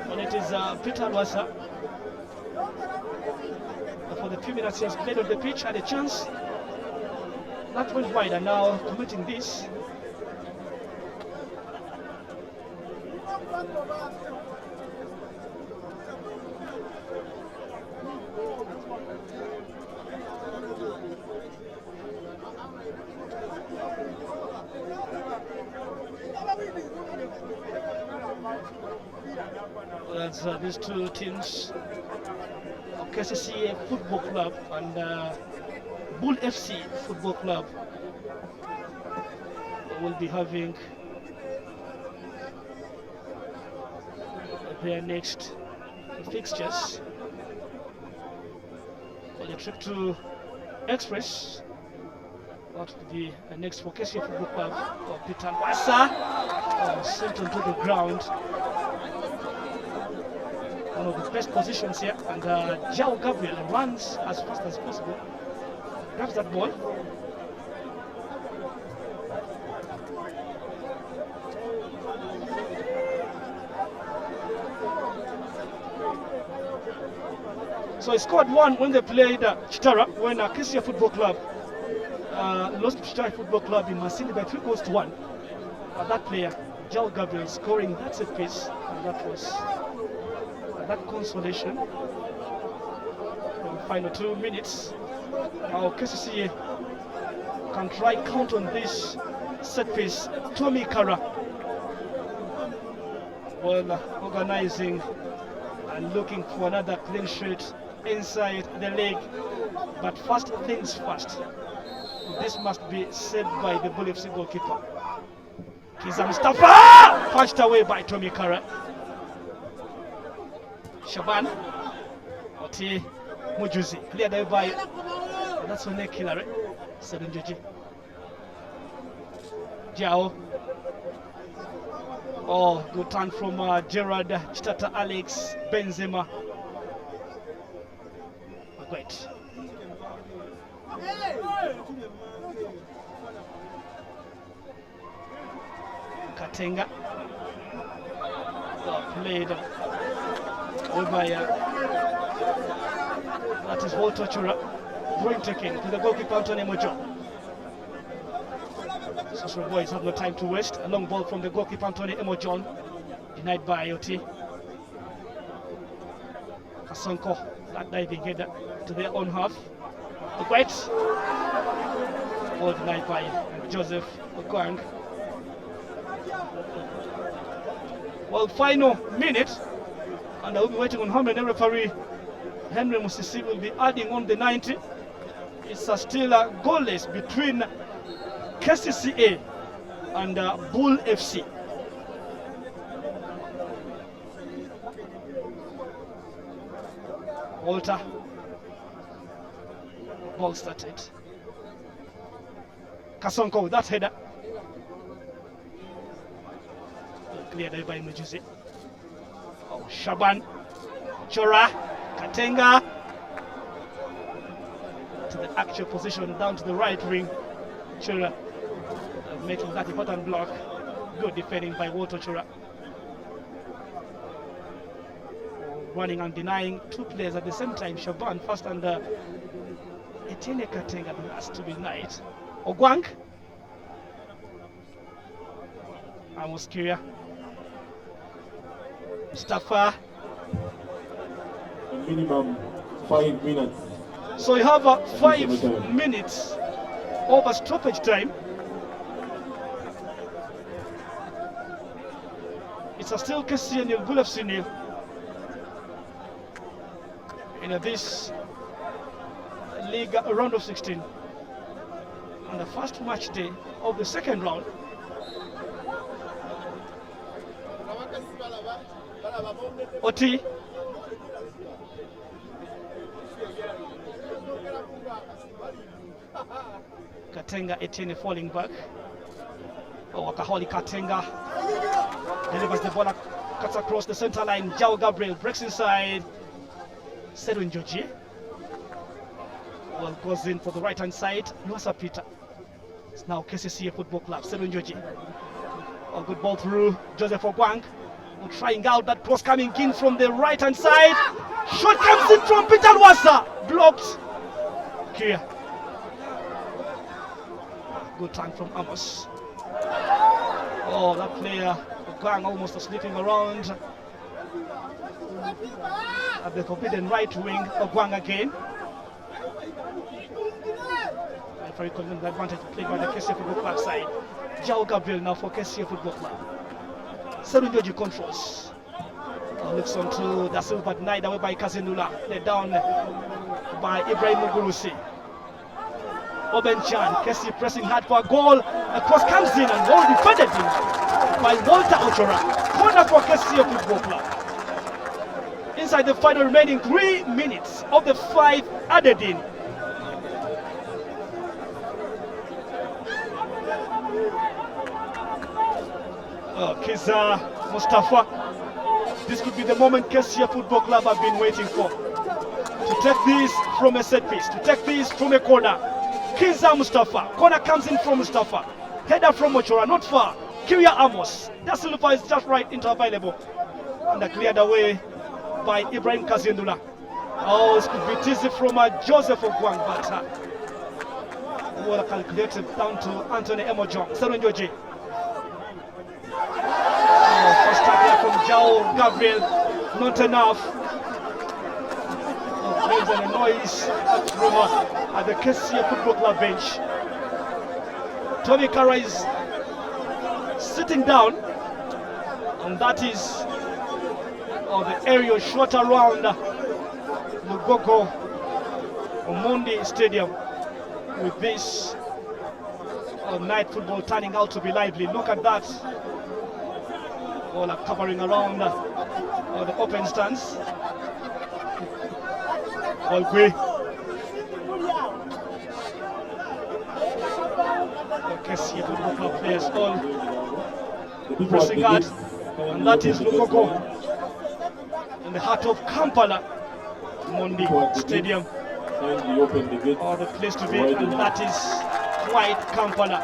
B: And it is Peter Lwasa. For the few minutes he has played on the pitch, had a chance. That went wide, and now committing this. That's these two teams, kcca Football Club and Bull FC Football Club, will be having their next fixtures for the trip to Express. That will be next for kcca Football Club. Peter Lwasa sent onto the ground. One of the best positions here, and João Gabriel runs as fast as possible, grabs that ball. So he scored one when they played Chitara, when kcca Football Club lost to Chitara Football Club in Masindi by 3-1. That player, João Gabriel, scoring that set piece, and that was that consolation for the final 2 minutes. Now kcca can try count on this set piece. Tommy Kara, well, organizing and looking for another clean sheet inside the leg, but first things first, this must be saved by the Bull FC goalkeeper. Kiza Mustafa, punched away by Tommy Kara. Shaban Oti Mujuzi cleared away by, that's One Killare, Seven Juji Jao. Oh, good turn from Gerard Chitata Alex Benzema. Great. Katenga played by that is Walter Chura, point taking to the goalkeeper Anthony Mojo. So boys have no time to waste. A long ball from the goalkeeper Anthony Emojon, denied by IoT. Kasonko, that diving header to their own half. Great ball denied by Joseph Okwang. Well, final minute, and I'll be waiting on how many referee Henry Musisi will be adding on the 90. It's still goalless between kcca and Bull FC. Walter, ball started. Kasonko with that header. Cleared away by Mujuzi. Oh, Shaban, Chora, Katenga. To the actual position down to the right wing. Chora making that important block. Good defending by Walter Chora. Running and denying two players at the same time. Shaban first and Etienne Katenga last to be denied. Ogwang. Amos Kuria. Mustafa.
C: Minimum 5 minutes.
B: So you have 5 minutes over stoppage time. It's still kcca nil, Bull FC nil. In this league round of 16. On the first match day of the second round. Oti. Katenga Etienne falling back. Wakaholi Katenga delivers the ball, cuts across the center line. Jao Gabriel breaks inside. Sedwin Joji. Ball goes in for the right hand side. Luasa Peter. It's now KCCA Football Club. Sedwin Joji. A good ball through Joseph Ogwang. Trying out that cross coming in from the right hand side. Shot comes in from Peter Luasa. Blocked. Clear. Good time from Amos. Oh, that player, Ogwang, almost slipping around at the forbidden right wing. Ogwang again. Very confident advantage played by the KCCA Football Club side. Jao Gabriel now for KCCA Football Club. Sedwin Joji controls. Looks on to Da Silva, denied away by Kazinula. They're down by Ibrahim Mugurusi. Obenchan, Kessie pressing hard for a goal. A cross comes in and well defended by Walter Ochora. Corner for KCCA Football Club. Inside the final remaining 3 minutes of the 5 added in. Kiza Mustafa. This could be the moment KCCA Football Club have been waiting for. To take this from a set piece, to take this from a corner. Kiza Mustafa. Corner comes in from Mustafa. Header from Ochora, not far. Kiria Amos. Da Silva is just right into available. And cleared away by Ibrahim Kazindula. Oh, this could be easy from Joseph Ogwang, but well calculated down to Anthony Emojong. Sedwin Joji. First tackle from Jao Gabriel, not enough. There's a noise from at the KCCA Football Club bench. Tommy Kara is sitting down, and that is the aerial shot around Lugogo Omondi Stadium, with this night football turning out to be lively. Look at that. All are covering around the open stands. Olgui. KCCA Football Club players all pressing hard, and that is Lugogo in the heart of Kampala, Mondi Stadium. The place to be, and that is quite Kampala.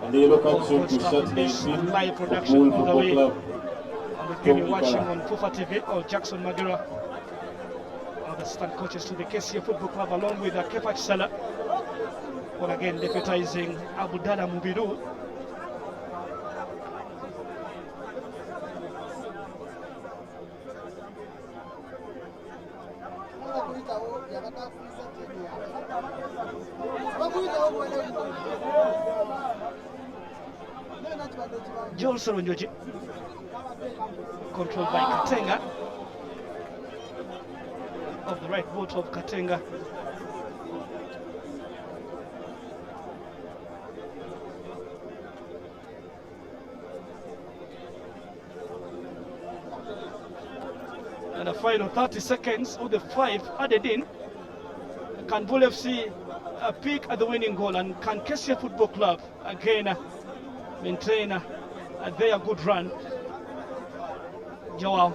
C: And the yellow card shown to shut
B: this live production all the way. And the game you're watching on Fufa TV or Jackson Magira. The stand coaches to the KCCA Football Club along with Kefa Chisala. Well, again deputizing Abudala Mubiru. Joel Soronjoji, controlled by Katenga, of the right boot of Katenga. And the final 30 seconds of the 5 added in. Can Bull FC peak at the winning goal, and can KCCA Football Club again maintain their good run? Joao.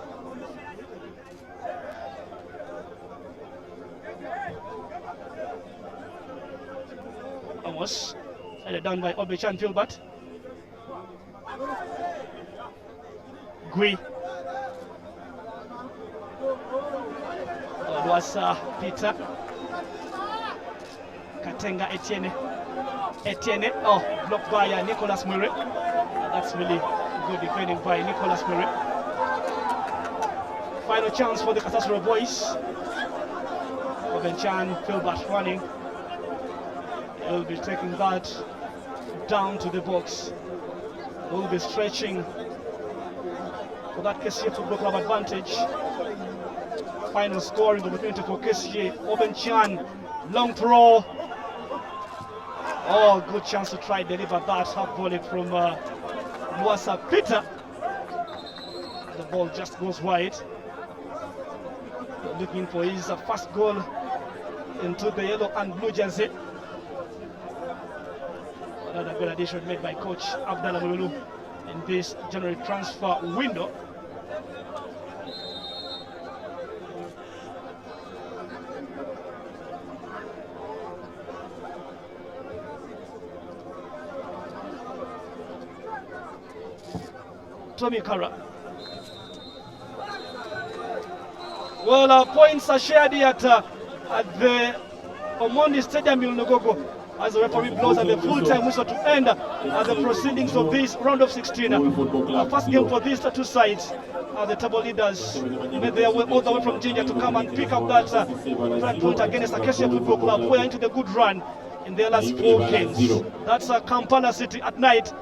B: Amos, headed down by Obichan Filbert. Gui. It was Peter. Katenga Etienne. Oh, blocked by Nicholas Murray. That's really good defending by Nicholas Murray. Final chance for the Katasura boys. Obenchan Filbert running. He'll be taking that down to the box. We'll be stretching for that KCCA Football Club advantage. Final scoring opportunity for KCCA. Obenchan, long throw. Oh, good chance to try deliver that half volley from Luasa Peter. The ball just goes wide. Looking for his first goal into the yellow and blue jersey. Another good addition made by coach Abdallah Mululu in this January transfer window. Tommy Kara. Well, points are shared here at the Omondi Stadium in Nogogo as the referee blows at the full-time whistle to end the proceedings of this round of 16. First game for these two sides. The table leaders made their way all the way from Jinja to come and pick up that flag point against the kcca Football Club. We're into the good run in their last 4 games. That's Kampala City at night.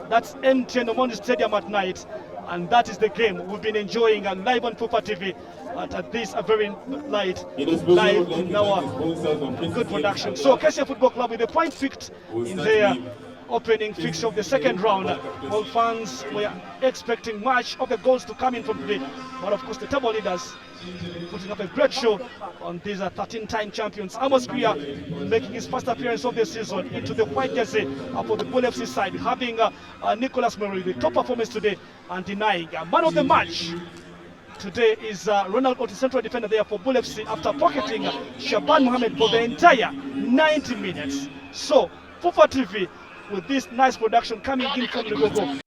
B: That's MTN Omondi Stadium at night. And that is the game we've been enjoying live on Fufa TV at this very live in our good production. So kcca Football Club with the point picked in their opening fixture of the second round. All fans were expecting much of the goals to come in from today, but of course the table leaders putting up a great show on these 13-time champions. Amos Kriya making his first appearance of the season into the white jersey for the Bull FC side, having Nicholas Murray, the top performance today, and denying man of the match. Today is Ronald Otis, central defender there for Bull FC, after pocketing Shaban Mohammed for the entire 90 minutes. So, Fufa TV with this nice production coming in from Lugogo.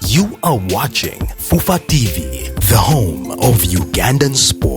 A: You are watching Fufa TV, the home of Ugandan sport.